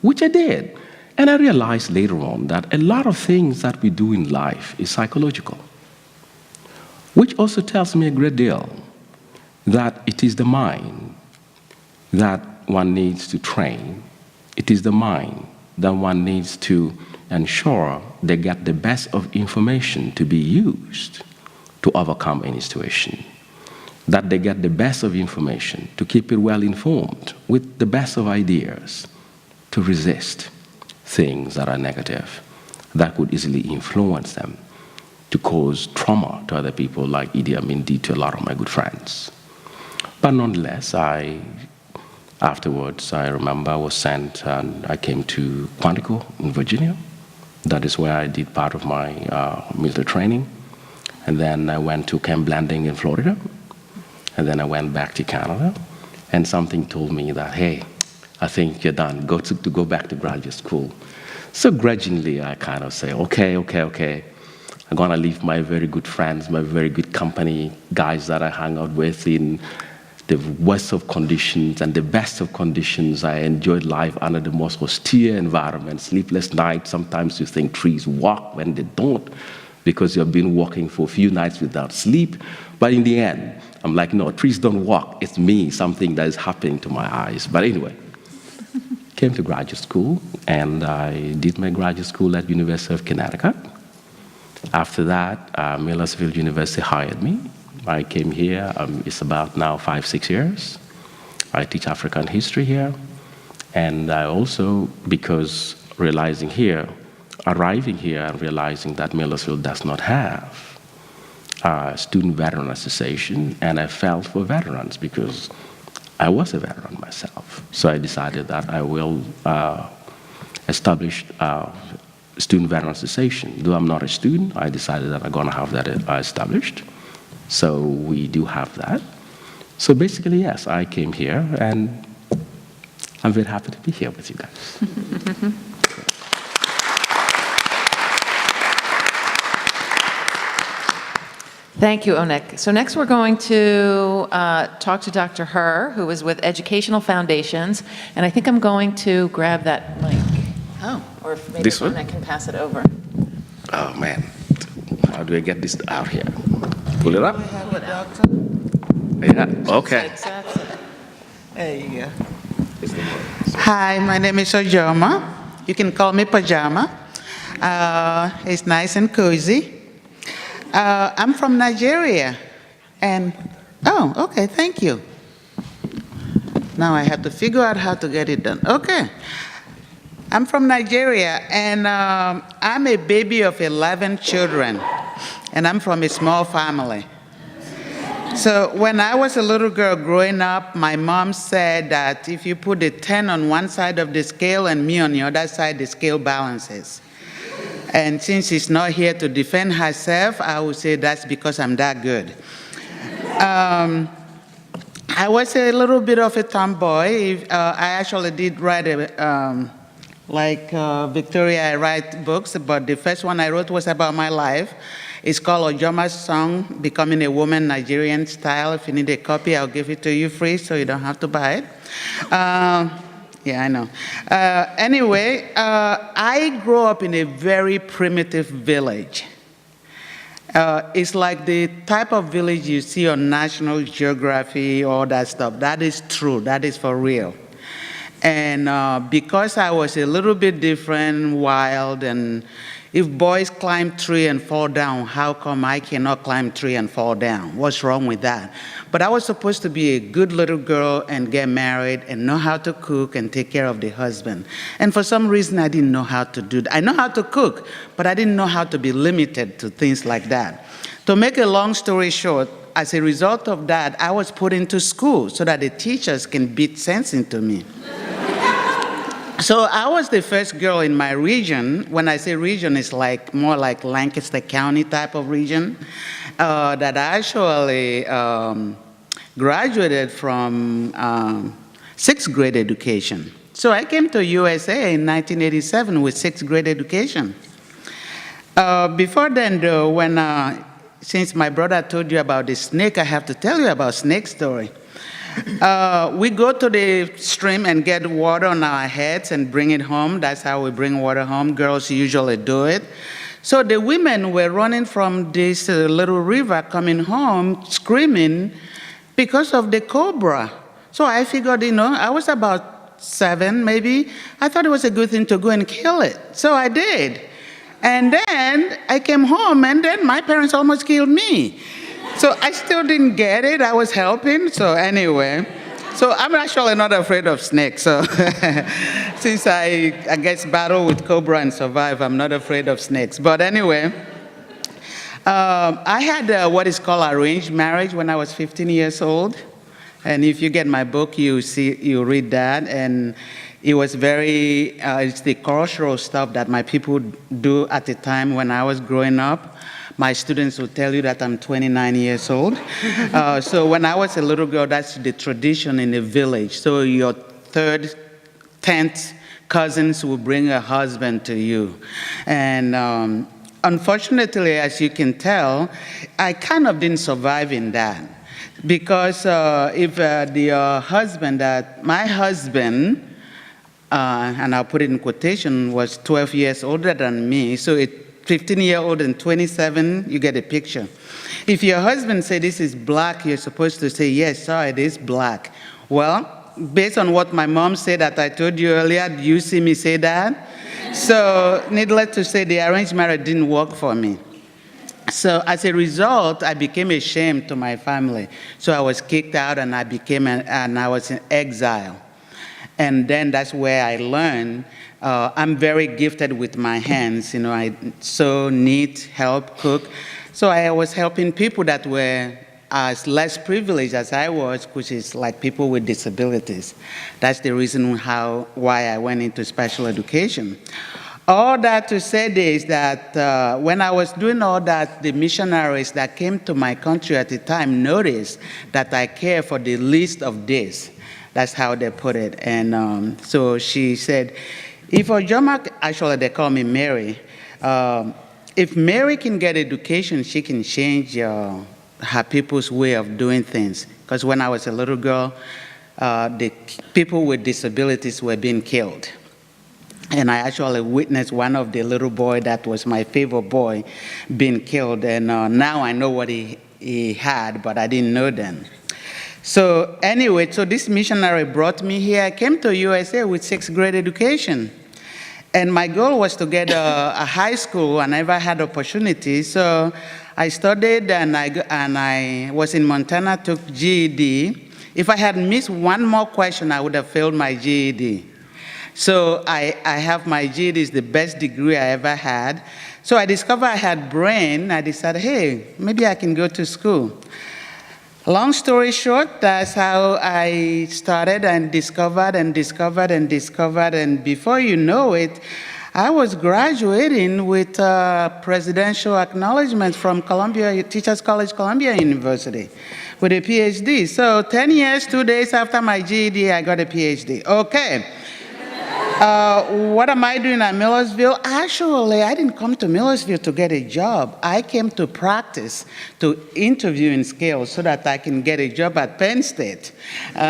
which I did. And I realized later on that a lot of things that we do in life is psychological, which also tells me a great deal that it is the mind that one needs to train. It is the mind that one needs to ensure they get the best of information to be used to overcome any situation. That they get the best of information to keep it well informed with the best of ideas to resist things that are negative, that could easily influence them to cause trauma to other people, like Idi Amin did to a lot of my good friends. But nonetheless, afterwards, I remember I was sent and I came to Quantico in Virginia. That is where I did part of my military training. And then I went to Camp Blanding in Florida. And then I went back to Canada. And something told me that, hey, I think you're done. Go back to graduate school. So grudgingly, I kind of say, okay. I'm gonna leave my very good friends, my very good company, guys that I hang out with in the worst of conditions and the best of conditions. I enjoyed life under the most austere environment, sleepless nights. Sometimes you think trees walk when they don't, because you've been walking for a few nights without sleep. But in the end, I'm like, no, trees don't walk. It's me, something that is happening to my eyes. But anyway, came to graduate school, and I did my graduate school at University of Connecticut. After that, Millersville University hired me. I came here, it's about now 5-6 years. I teach African history here. And I also, because arriving here and realizing that Millersville does not have a student veteran association, and I felt for veterans because I was a veteran myself. So I decided that I will establish a student veteran association. Though I'm not a student, I decided that I'm gonna have that established. So we do have that. So basically, yes, I came here, and I'm very happy to be here with you guys. Thank you, Onek. So next we're going to talk to Dr. Herr, who is with Educational Foundations, and I think I'm going to grab that mic. Oh, or if maybe This one? Onek can pass it over. Oh man, how do I get this out here? Pull it up? Pull it out. Yeah, okay. There you go. Hi, my name is Ojoma. You can call me Pajama. It's nice and cozy. I'm from Nigeria, and oh, okay, thank you. Now I have to figure out how to get it done. Okay. I'm from Nigeria, and I'm a baby of 11 children, and I'm from a small family. So when I was a little girl growing up, my mom said that if you put a 10 on one side of the scale and me on the other side, the scale balances. And since she's not here to defend herself, I would say that's because I'm that good. I was a little bit of a tomboy. I actually did write like Victoria, I write books, but the first one I wrote was about my life. It's called Ojoma's Song, Becoming a Woman, Nigerian Style. If you need a copy, I'll give it to you free so you don't have to buy it. Yeah, I know. Anyway, I grew up in a very primitive village. It's like the type of village you see on National Geography, all that stuff. That is true. That is for real. And because I was a little bit different, wild, and if boys climb tree and fall down, how come I cannot climb tree and fall down? What's wrong with that? But I was supposed to be a good little girl and get married and know how to cook and take care of the husband. And for some reason, I didn't know how to do that. I know how to cook, but I didn't know how to be limited to things like that. To make a long story short, as a result of that, I was put into school so that the teachers can beat sense into me. So I was the first girl in my region. When I say region, it's like more like Lancaster County type of region that actually graduated from sixth grade education. So I came to USA in 1987 with sixth grade education. Before then, though, since my brother told you about the snake, I have to tell you about snake story. We go to the stream and get water on our heads and bring it home. That's how we bring water home. Girls usually do it. So the women were running from this little river coming home screaming because of the cobra. So I figured, I was about 7 maybe. I thought it was a good thing to go and kill it. So I did. And then I came home and then my parents almost killed me. So I still didn't get it. I was helping. So anyway, so I'm actually not afraid of snakes. So since I guess battle with cobra and survive, I'm not afraid of snakes. But anyway, I had what is called arranged marriage when I was 15 years old. And if you get my book, you read that. And it was it's the cultural stuff that my people do at the time when I was growing up. My students will tell you that I'm 29 years old. So when I was a little girl, that's the tradition in the village. So your 3rd, 10th cousins will bring a husband to you. And unfortunately, as you can tell, I kind of didn't survive in that. Because if my husband, and I'll put it in quotation, was 12 years older than me, so 15-year-old and 27, you get a picture. If your husband say this is black, you're supposed to say, yes, sir, it is black. Well, based on what my mom said that I told you earlier, do you see me say that? So needless to say, the arranged marriage didn't work for me. So as a result, I became a shame to my family. So I was kicked out and I was in exile. And then that's where I learned I'm very gifted with my hands. I sew, knit, help, cook. So I was helping people that were as less privileged as I was, which is like people with disabilities. That's the reason why I went into special education. All that to say is that when I was doing all that, the missionaries that came to my country at the time noticed that I care for the least of this. That's how they put it. And so she said, if Ojoma, actually they call me Mary, if Mary can get education, she can change her people's way of doing things. Because when I was a little girl, the people with disabilities were being killed. And I actually witnessed one of the little boy that was my favorite boy being killed. And now I know what he had, but I didn't know then. So anyway, so this missionary brought me here. I came to USA with 6th grade education. And my goal was to get a high school. I never had opportunity. So I studied and I was in Montana, took GED. If I had missed one more question, I would have failed my GED. So I have my GED, is the best degree I ever had. So I discovered I had brain. I decided, hey, maybe I can go to school. Long story short, that's how I started and discovered and discovered and discovered. And before you know it, I was graduating with presidential acknowledgement from Columbia, Teachers College, Columbia University, with a PhD. So 10 years, 2 days after my GED, I got a PhD. Okay. What am I doing at Millersville? Actually, I didn't come to Millersville to get a job. I came to practice, to interviewing skills so that I can get a job at Penn State. So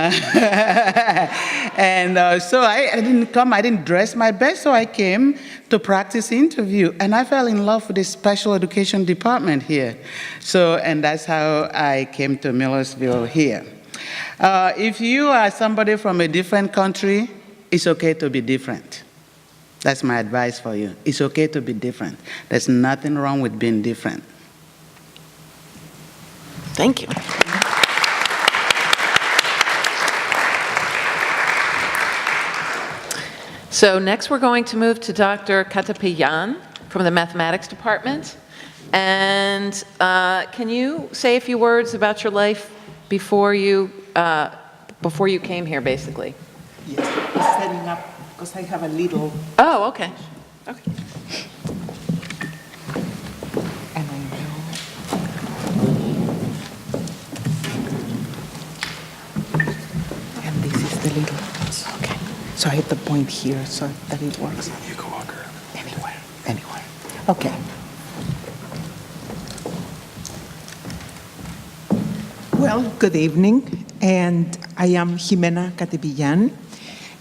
I didn't come, I didn't dress my best, so I came to practice interview. And I fell in love with the special education department here. And that's how I came to Millersville here. If you are somebody from a different country, it's okay to be different. That's my advice for you. It's okay to be different. There's nothing wrong with being different. Thank you. So next we're going to move to Dr. Katapiyan from the mathematics department. And can you say a few words about your life before you came here, basically? Yes, setting up, because I have a little... Oh, okay. Okay. And I know... And this is the little... Okay. So I have to point here so that it works. You can walk around. Anywhere. Okay. Well, good evening, and I am Jimena Katapiyan,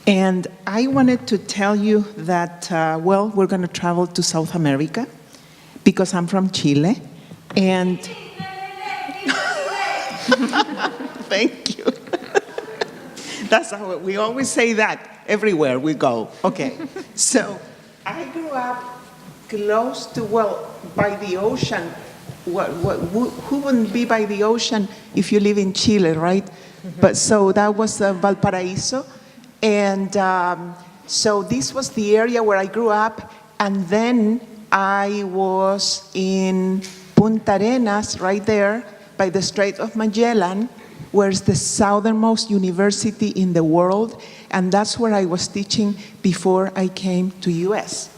and I wanted to tell you that, we're going to travel to South America because I'm from Chile, and... Thank you. That's how we always say that everywhere we go. Okay, so I grew up close to, by the ocean. Who wouldn't be by the ocean if you live in Chile, right? But so that was Valparaiso. And so this was the area where I grew up. And then I was in Punta Arenas, right there by the Strait of Magellan, where it's the southernmost university in the world. And that's where I was teaching before I came to US.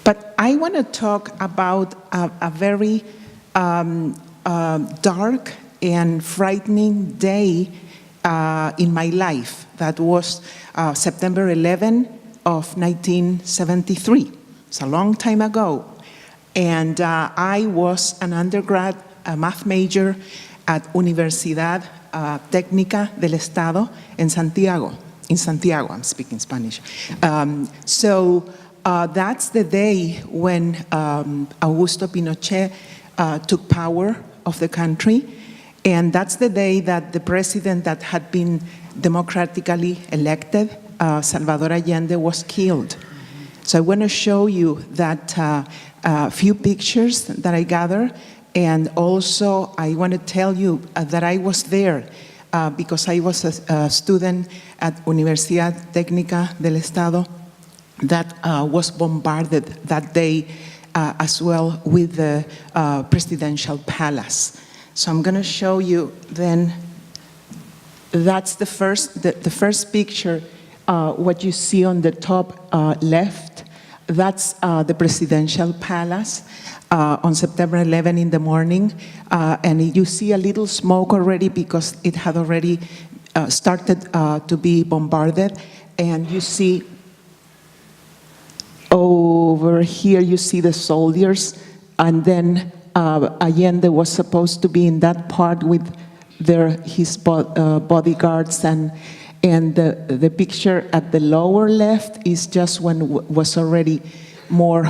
But I want to talk about a very dark and frightening day in my life. That was September 11 of 1973. It's a long time ago. And I was an undergrad math major at Universidad Técnica del Estado in Santiago, I'm speaking Spanish. That's the day when Augusto Pinochet took power of the country, and that's the day that the president that had been democratically elected, Salvador Allende, was killed. So I want to show you that few pictures that I gathered, and also I want to tell you that I was there because I was a student at Universidad Técnica del Estado that was bombarded that day as well with the presidential palace. So I'm going to show you then, that's the first picture, what you see on the top left, that's the presidential palace on September 11 in the morning. And you see a little smoke already because it had already started to be bombarded. And you see over here, you see the soldiers, and then Allende was supposed to be in that part with his bodyguards, and the picture at the lower left is just when was already more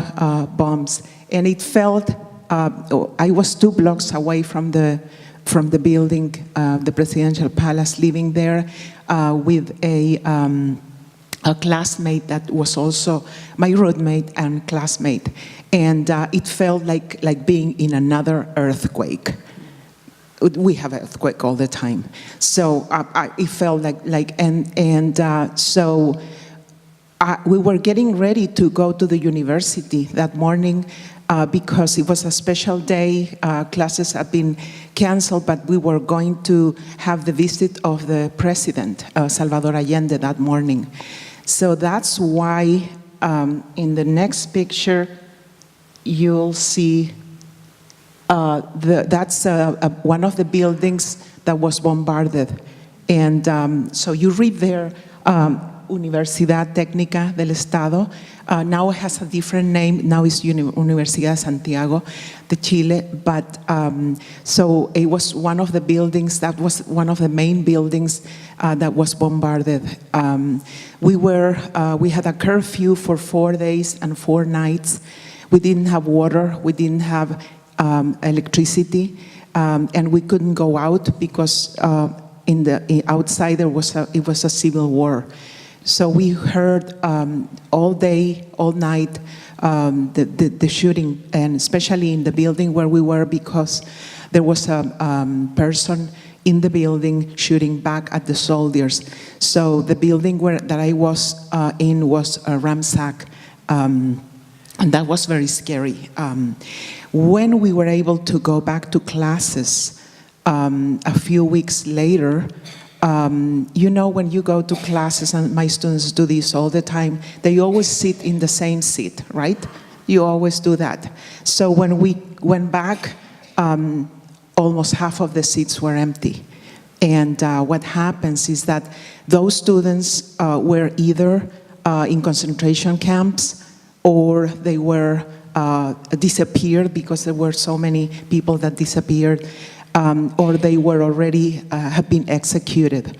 bombs, and it felt. I was 2 blocks away from the building, the presidential palace, living there with a classmate that was also my roommate and classmate, and it felt like being in another earthquake. We have earthquake all the time, so it felt like so we were getting ready to go to the university that morning because it was a special day. Classes had been canceled, but we were going to have the visit of the president, Salvador Allende, that morning. So that's why in the next picture you'll see that's one of the buildings that was bombarded. And so you read there, Universidad Técnica del Estado. Now it has a different name. Now it's Universidad Santiago de Chile. But so it was one of the buildings, that was one of the main buildings that was bombarded. We had a curfew for 4 days and 4 nights. We didn't have water. We didn't have electricity. And we couldn't go out because outside it was a civil war. So we heard all day, all night, the shooting, and especially in the building where we were, because there was a person in the building shooting back at the soldiers. So the building that I was in was ransacked, and that was very scary. When we were able to go back to classes a few weeks later, you know, when you go to classes, and my students do this all the time, they always sit in the same seat, right? You always do that. So when we went back, almost half of the seats were empty. And what happens is that those students were either in concentration camps, or they were disappeared because there were so many people that disappeared, or they were already have been executed.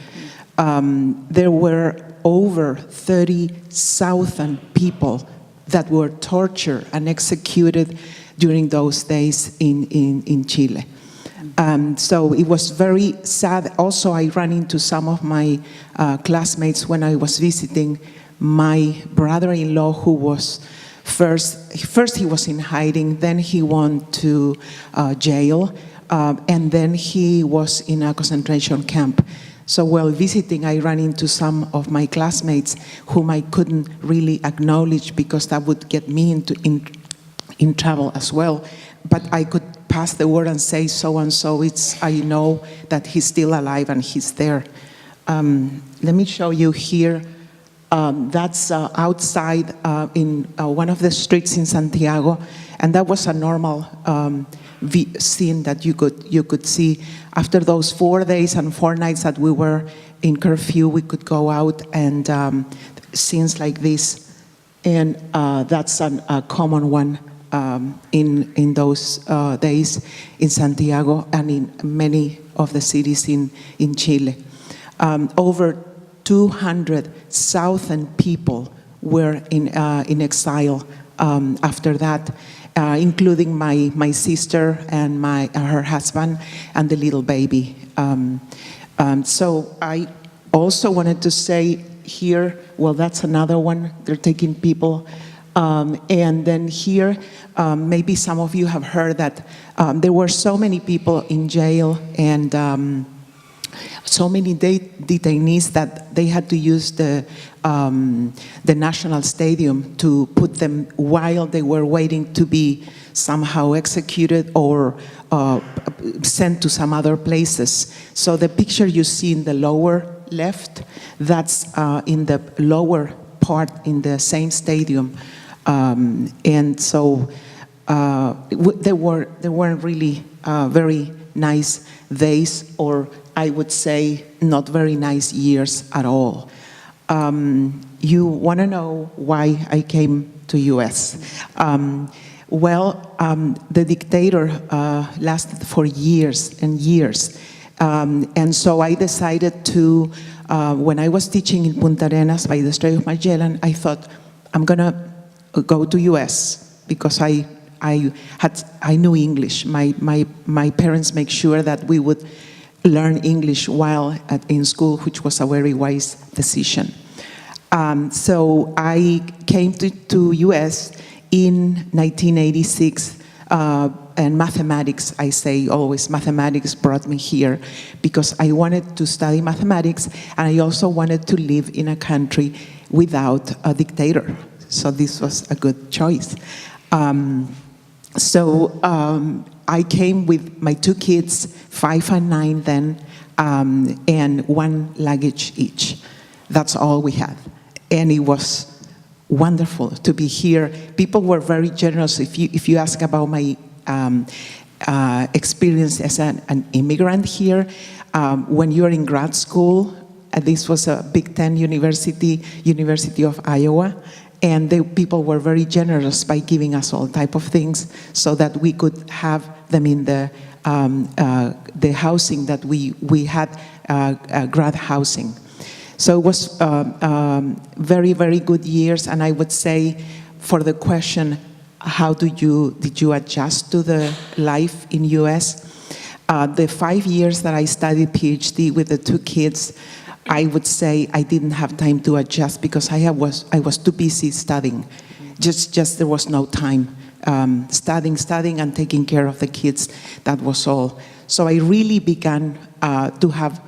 There were over 30,000 people that were tortured and executed during those days in Chile. So it was very sad. Also, I ran into some of my classmates when I was visiting. My brother-in-law, who was first he was in hiding, then he went to jail, and then he was in a concentration camp. So while visiting, I ran into some of my classmates whom I couldn't really acknowledge because that would get me in trouble as well. But I could pass the word and say so-and-so, I know that he's still alive and he's there. Let me show you here. That's outside in one of the streets in Santiago, and that was a normal scene that you could see. After those 4 days and 4 nights that we were in curfew, we could go out and scenes like this, and that's a common one in those days in Santiago and in many of the cities in Chile. Over 200,000 people were in exile after that, including my sister and her husband and the little baby. So I also wanted to say here, well, that's another one. They're taking people. And then here, maybe some of you have heard that there were so many people in jail and so many detainees that they had to use the National Stadium to put them while they were waiting to be somehow executed or sent to some other places. So the picture you see in the lower left, that's in the lower part in the same stadium. And so they weren't really very nice days, or I would say not very nice years at all. You want to know why I came to US? The dictator lasted for years and years. And so I decided to, when I was teaching in Punta Arenas by the Strait of Magellan, I thought, I'm going to go to US because I knew English. My parents make sure that we would learn English while in school, which was a very wise decision. So I came to US in 1986, and mathematics, I say always, mathematics brought me here because I wanted to study mathematics, and I also wanted to live in a country without a dictator. So this was a good choice. I came with my 2 kids, 5 and 9 then, and 1 luggage each. That's all we had. And it was wonderful to be here. People were very generous. If you ask about my experience as an immigrant here, when you're in grad school, This was a Big Ten university, University of Iowa, and the people were very generous by giving us all type of things so that we could have them in the housing that we had, grad housing. So it was very, very good years, and I would say for the question, how did you adjust to the life in US? The 5 years that I studied PhD with the 2 kids, I would say I didn't have time to adjust because I was too busy studying. Just there was no time. Studying and taking care of the kids, that was all. So I really began to have,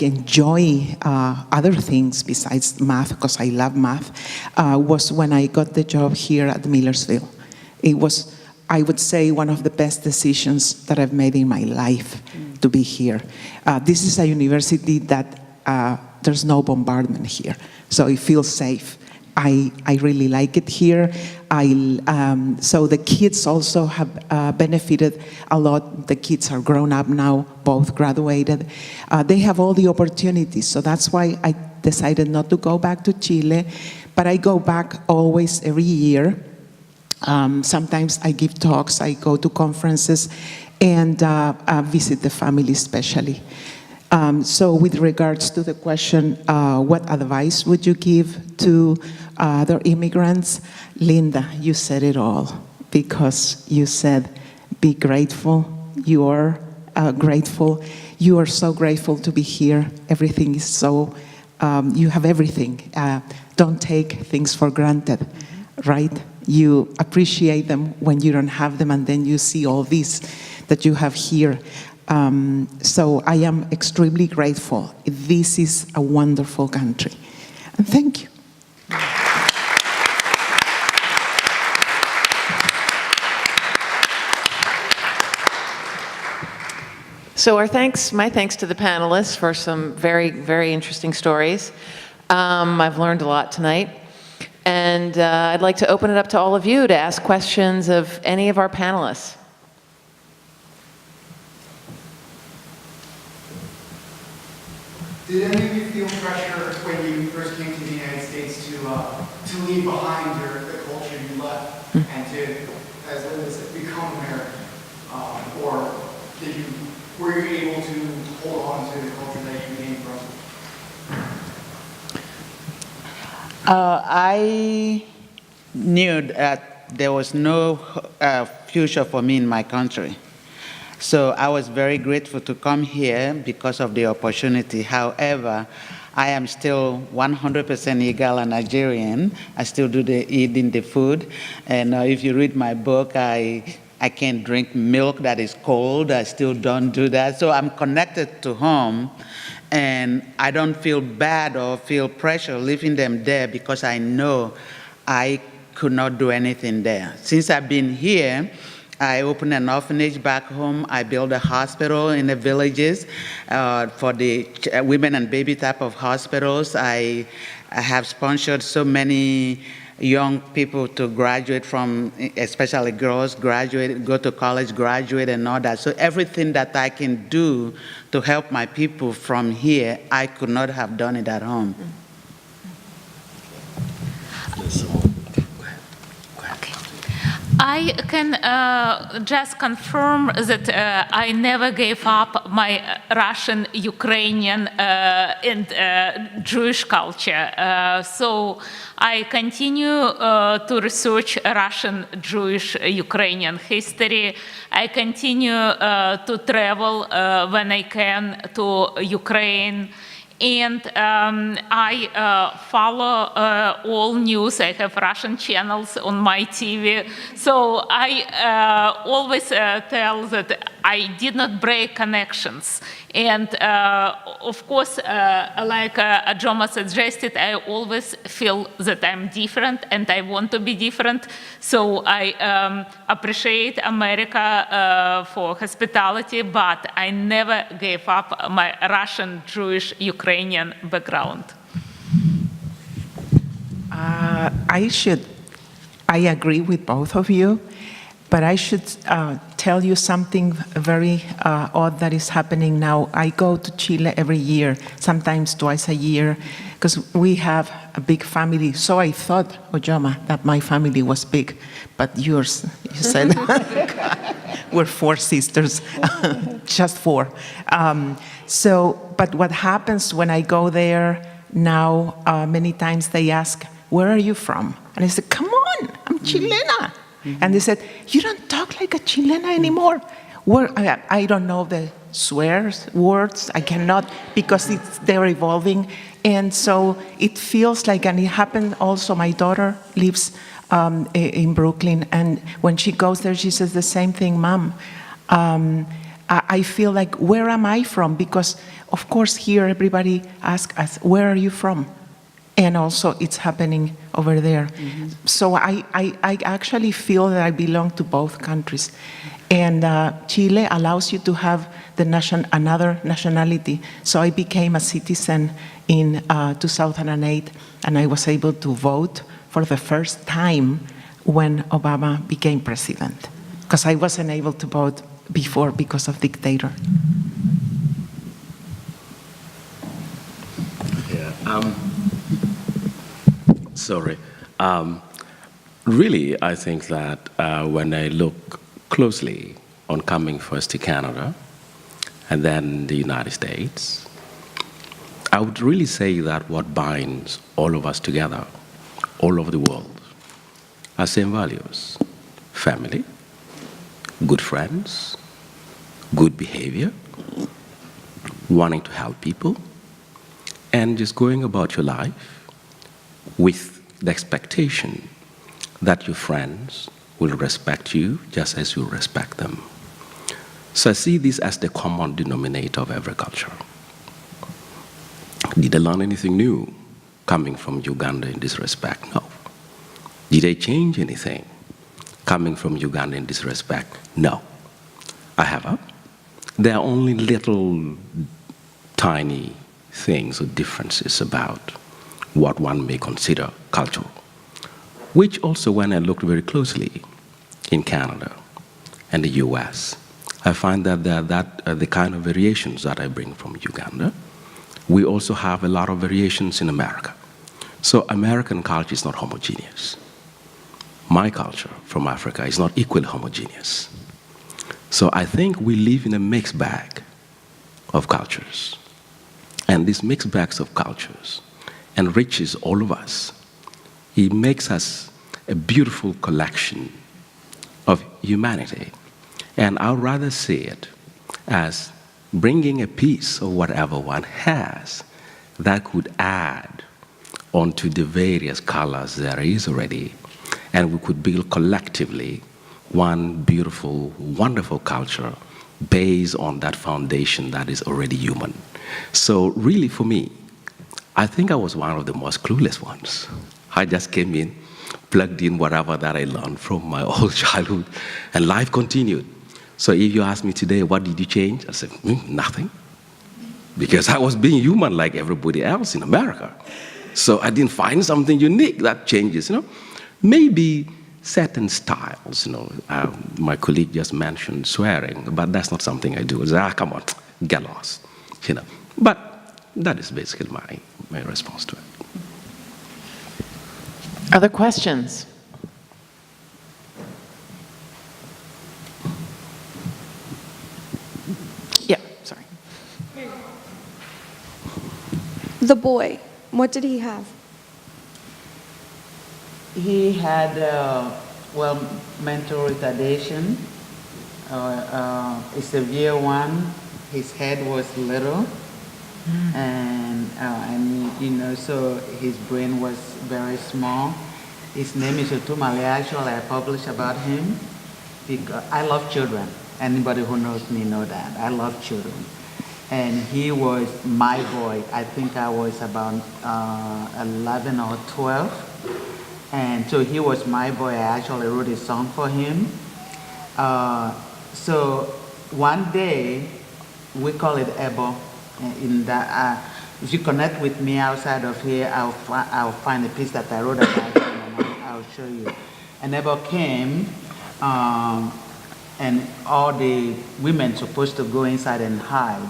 enjoy other things besides math, because I love math, was when I got the job here at Millersville. It was, I would say, one of the best decisions that I've made in my life to be here. This is a university that there's no bombardment here, so it feels safe. I really like it here. So the kids also have benefited a lot. The kids are grown up now, both graduated. They have all the opportunities, so that's why I decided not to go back to Chile, but I go back always every year. Sometimes I give talks, I go to conferences, and visit the family especially. So with regards to the question, what advice would you give to other immigrants? Linda, you said it all, because you said, be grateful. You are grateful. You are so grateful to be here. Everything is so, you have everything. Don't take things for granted, right? You appreciate them when you don't have them, and then you see all this that you have here. So I am extremely grateful. This is a wonderful country. And thank you. So my thanks to the panelists for some very, very interesting stories. I've learned a lot tonight. And I'd like to open it up to all of you to ask questions of any of our panelists. Did any of you feel pressure when you first came to the United States to leave behind the culture you left and to, as Linda said, become American? Or were you able to hold on to the culture that you came from? I knew that there was no future for me in my country. So I was very grateful to come here because of the opportunity. However, I am still 100% Igala Nigerian. I still do the eating the food. And if you read my book, I can't drink milk that is cold. I still don't do that. So I'm connected to home. And I don't feel bad or feel pressure leaving them there because I know I could not do anything there. Since I've been here, I opened an orphanage back home. I built a hospital in the villages for the women and baby type of hospitals. I have sponsored so many young people to graduate from, especially girls, graduate, go to college, graduate, and all that. So everything that I can do to help my people from here, I could not have done it at home. I can just confirm that I never gave up my Russian, Ukrainian, and Jewish culture. So I continue to research Russian, Jewish, Ukrainian history. I continue to travel when I can to Ukraine. And I follow all news. I have Russian channels on my TV. So I always tell that I did not break connections. And of course, like Ajoma suggested, I always feel that I'm different and I want to be different. So I appreciate America for hospitality, but I never gave up my Russian, Jewish, Ukrainian background. I agree with both of you, But I should tell you something very odd that is happening now. I go to Chile every year, sometimes twice a year, because we have a big family. So I thought, Ojoma, that my family was big, but yours, you said, we're 4 sisters, just 4. But what happens when I go there now, many times they ask, where are you from? And I said, come on, I'm Chilena. And they said, you don't talk like a Chilena anymore. I don't know the words, I cannot, because they're evolving. And so it feels like, and it happened also, my daughter lives in Brooklyn, and when she goes there, she says the same thing, Mom. I feel like, where am I from? Because, of course, here everybody asks us, where are you from? And also it's happening over there. So I actually feel that I belong to both countries. And Chile allows you to have another nationality. So I became a citizen in 2008, and I was able to vote for the first time when Obama became president, because I wasn't able to vote before because of dictator. Yeah. Sorry. Really, I think that when I look closely on coming first to Canada and then the United States, I would really say that what binds all of us together, all over the world, are same values: family, good friends, good behavior, wanting to help people, and just going about your life with the expectation that your friends will respect you just as you respect them. So I see this as the common denominator of every culture. Did I learn anything new coming from Uganda in this respect? No. Did I change anything coming from Uganda in this respect? No. I haven't. There are only little tiny things or differences about what one may consider cultural, which also, when I looked very closely in Canada and the US, I find that the kind of variations that I bring from Uganda, we also have a lot of variations in America. So American culture is not homogeneous. My culture from Africa is not equally homogeneous. So I think we live in a mixed bag of cultures. And these mixed bags of cultures enriches all of us. It makes us a beautiful collection of humanity. And I'd rather see it as bringing a piece of whatever one has that could add onto the various colors there is already, and we could build collectively one beautiful, wonderful culture based on that foundation that is already human. So really, for me, I think I was one of the most clueless ones. I just came in, plugged in whatever that I learned from my old childhood, and life continued. So if you ask me today, what did you change? I said, nothing. Because I was being human like everybody else in America. So I didn't find something unique that changes, Maybe certain styles, my colleague just mentioned swearing, but that's not something I do. I say, come on, get lost, But that is basically my response to it. Other questions? Yeah, sorry. The boy, what did he have? He had, mental retardation, a severe one. His head was little, and so his brain was very small. His name is Otumale. Actually, I published about him because I love children. Anybody who knows me know that. I love children. And he was my boy. I think I was about 11 or 12. And so he was my boy. I actually wrote a song for him. So one day, we call it Ebo. In that, if you connect with me outside of here, I'll find a piece that I wrote about him and I'll show you. And Ebo came and all the women supposed to go inside and hide.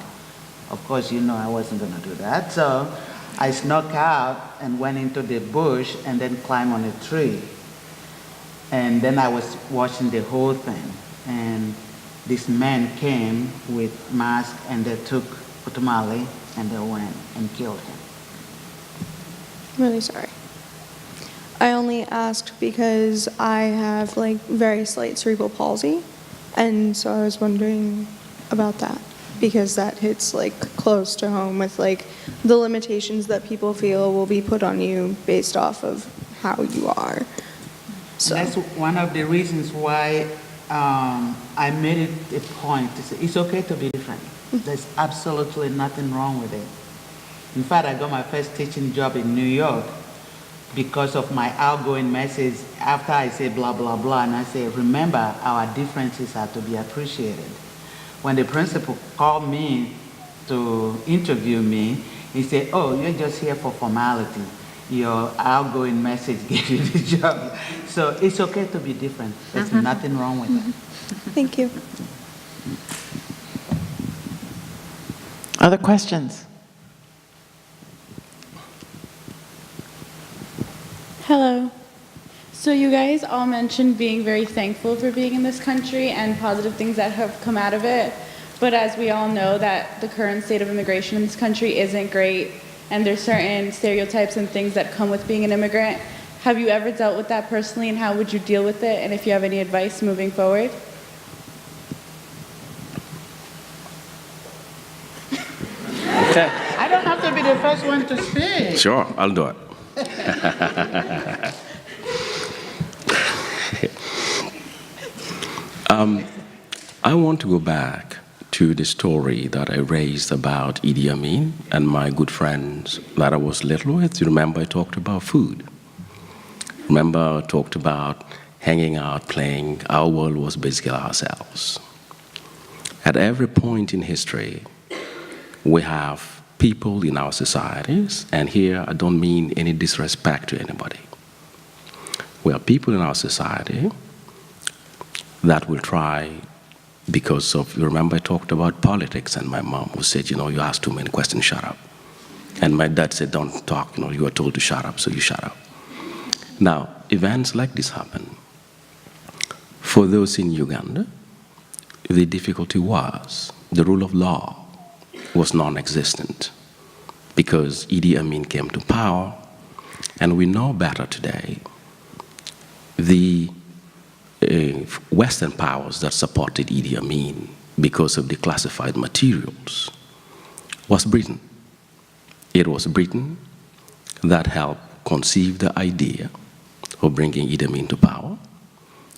Of course, you know I wasn't going to do that. So I snuck out and went into the bush and then climbed on a tree. And then I was watching the whole thing. And this man came with mask and they took Utumali and they went and killed him. I'm really sorry. I only asked because I have like very slight cerebral palsy, and so I was wondering about that because that hits like close to home with like the limitations that people feel will be put on you based off of how you are. So That's one of the reasons why I made it a point to say it's okay to be different. There's absolutely nothing wrong with it. In fact, I got my first teaching job in New York because of my outgoing message after I say blah, blah, blah, and I say, remember, our differences are to be appreciated. When the principal called me to interview me, he said, oh, you're just here for formality. Your outgoing message gave you the job. So it's okay to be different. There's nothing wrong with that. thank you. Other questions? Hello. So you guys all mentioned being very thankful for being in this country and positive things that have come out of it. But as we all know that the current state of immigration in this country isn't great and there's certain stereotypes and things that come with being an immigrant. Have you ever dealt with that personally and how would you deal with it? And if you have any advice moving forward? Okay. I don't have to be the first one to speak. Sure, I'll do it. I want to go back to the story that I raised about Idi Amin and my good friends that I was little with. You remember I talked about food. Remember I talked about hanging out, playing. Our world was basically ourselves. At every point in history, we have people in our societies, and here I don't mean any disrespect to anybody. We have people in our society that will try, because of, you remember I talked about politics and my mom who said, you know, you ask too many questions, shut up. And my dad said, don't talk, you know, you are told to shut up, so you shut up. Now, events like this happen. For those in Uganda, the difficulty was the rule of law was non-existent because Idi Amin came to power, and we know better today. The Western powers that supported Idi Amin because of the classified materials was Britain. It was Britain that helped conceive the idea of bringing Idi Amin to power,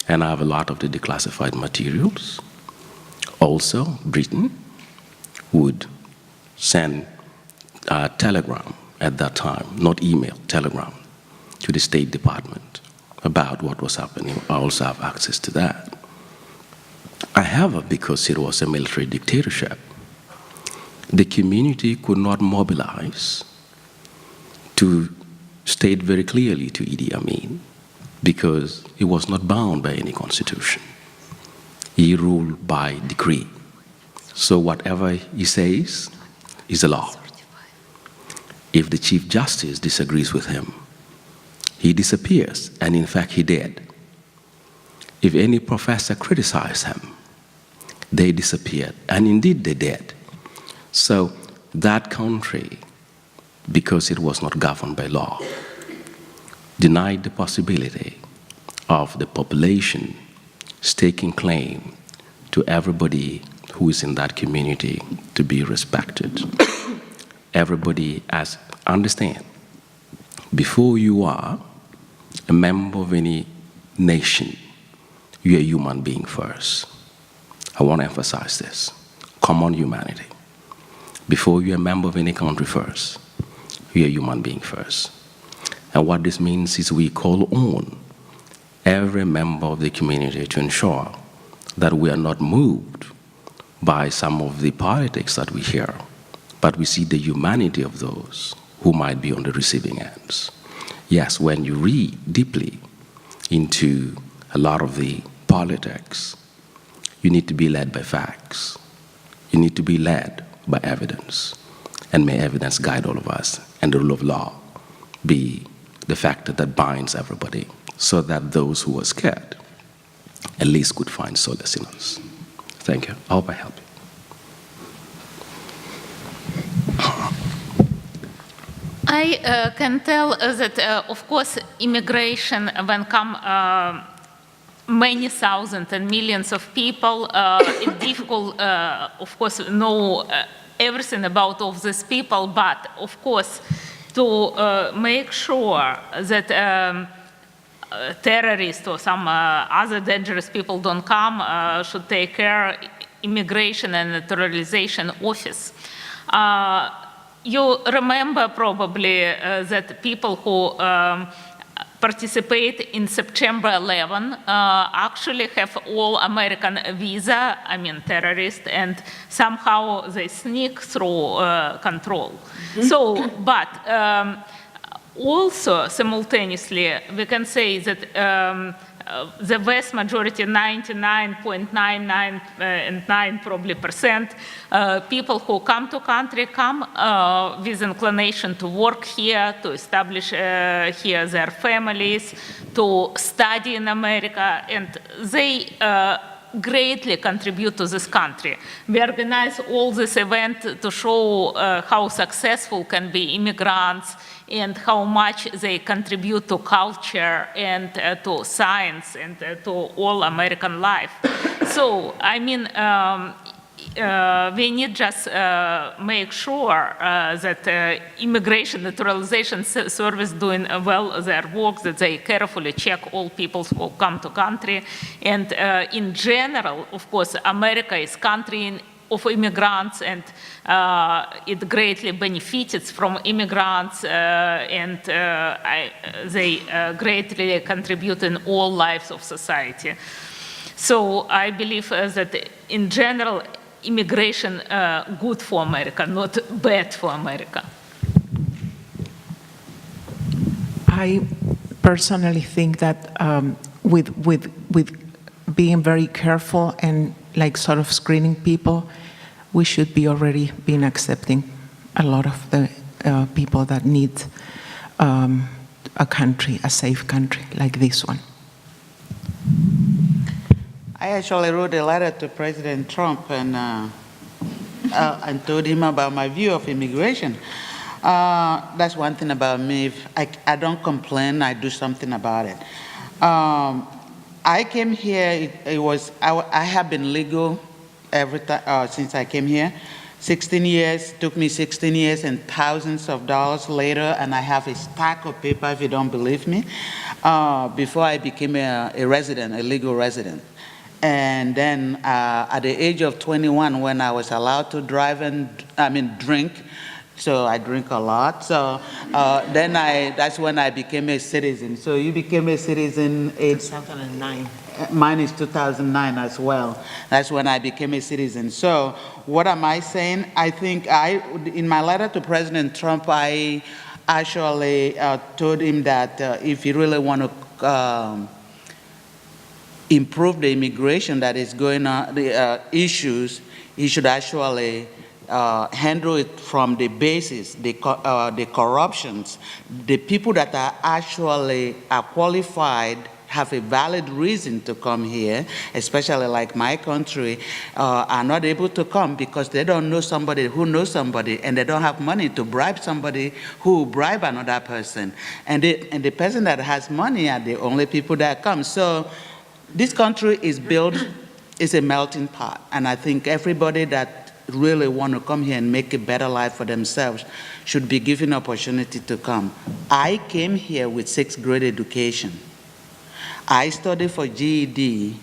and I have a lot of the declassified materials. Also, Britain would send a telegram at that time, not email, telegram, to the State Department about what was happening. I also have access to that. I have it because it was a military dictatorship. The community could not mobilize to state very clearly to Idi Amin because he was not bound by any constitution. He ruled by decree. So whatever he says is a law. If the Chief Justice disagrees with him, he disappears, and in fact he did. If any professor criticized him, they disappeared, and indeed they did. So that country, because it was not governed by law, denied the possibility of the population staking claim to everybody who is in that community to be respected. Everybody has, understand, before you are a member of any nation, you're a human being first. I want to emphasize this. Common humanity. Before you're a member of any country first, you're a human being first. And what this means is we call on every member of the community to ensure that we are not moved by some of the politics that we hear, but we see the humanity of those who might be on the receiving ends. Yes, when you read deeply into a lot of the politics, you need to be led by facts. You need to be led by evidence. And may evidence guide all of us, and the rule of law be the factor that binds everybody, so that those who are scared at least could find solace in us. Thank you. I hope I helped you. I can tell that, of course, immigration, when come many thousands and millions of people, it's difficult, of course, know everything about all these people, but, of course, to make sure that terrorists or some other dangerous people don't come, should take care Immigration and Naturalization Office. You remember probably that people who participate in September 11 actually have all American visa, I mean terrorists, and somehow they sneak through control. So, but also simultaneously we can say that the vast majority, 99.999 probably percent, people who come to country come with inclination to work here, to establish here their families, to study in America, and they greatly contribute to this country. We organize all this event to show how successful can be immigrants and how much they contribute to culture and to science and to all American life. So, I mean, we need just make sure that Immigration Naturalization Service doing well their work, that they carefully check all people who come to country. And in general, of course, America is country of immigrants, and it greatly benefits from immigrants, and they greatly contribute in all lives of society. So I believe that in general, immigration good for America, not bad for America. I personally think that with being very careful and like sort of screening people, we should be already been accepting a lot of the people that need a country, a safe country like this one. I actually wrote a letter to President Trump and told him about my view of immigration. That's one thing about me. If I don't complain, I do something about it. I came here, I have been legal every time since I came here. 16 years, took me 16 years and thousands of dollars later, and I have a stack of paper, if you don't believe me, before I became a resident, a legal resident. And then at the age of 21, when I was allowed to drive and, drink, so I drink a lot. So that's when I became a citizen. So you became a citizen in 2009. Mine is 2009 as well. That's when I became a citizen. So what am I saying? I think in my letter to President Trump, I actually told him that if you really want to improve the immigration that is going on, the issues, he should actually handle it from the basis, the corruptions. The people that are actually qualified, have a valid reason to come here, especially like my country, are not able to come because they don't know somebody who knows somebody, and they don't have money to bribe somebody who will bribe another person. And the person that has money are the only people that come. So this country is built, is a melting pot, and I think everybody that really want to come here and make a better life for themselves should be given opportunity to come. I came here with 6th grade education. I studied for GED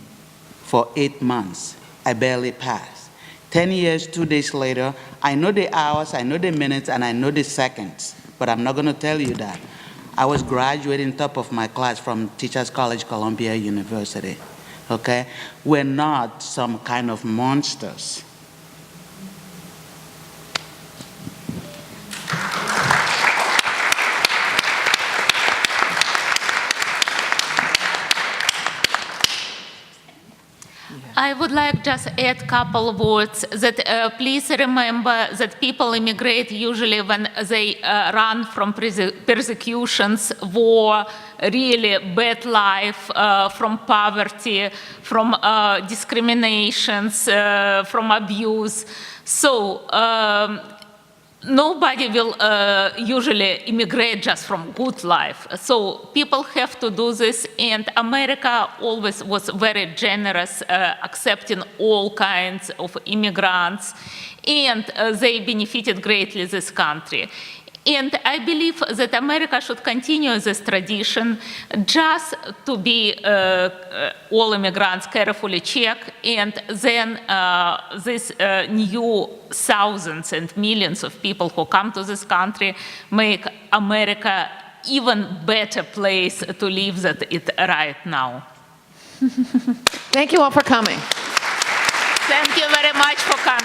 for 8 months. I barely passed. 10 years, 2 days later, I know the hours, I know the minutes, and I know the seconds, but I'm not going to tell you that. I was graduating top of my class from Teachers College, Columbia University, okay? We're not some kind of monsters. I would like just add couple of words that please remember that people immigrate usually when they run from persecutions, war, really bad life, from poverty, from discriminations, from abuse. So nobody will usually immigrate just from good life. So people have to do this, and America always was very generous, accepting all kinds of immigrants, and they benefited greatly this country. And I believe that America should continue this tradition, just to be all immigrants carefully checked, and then these new thousands and millions of people who come to this country make America even better place to live than it right now. Thank you all for coming. Thank you very much for coming.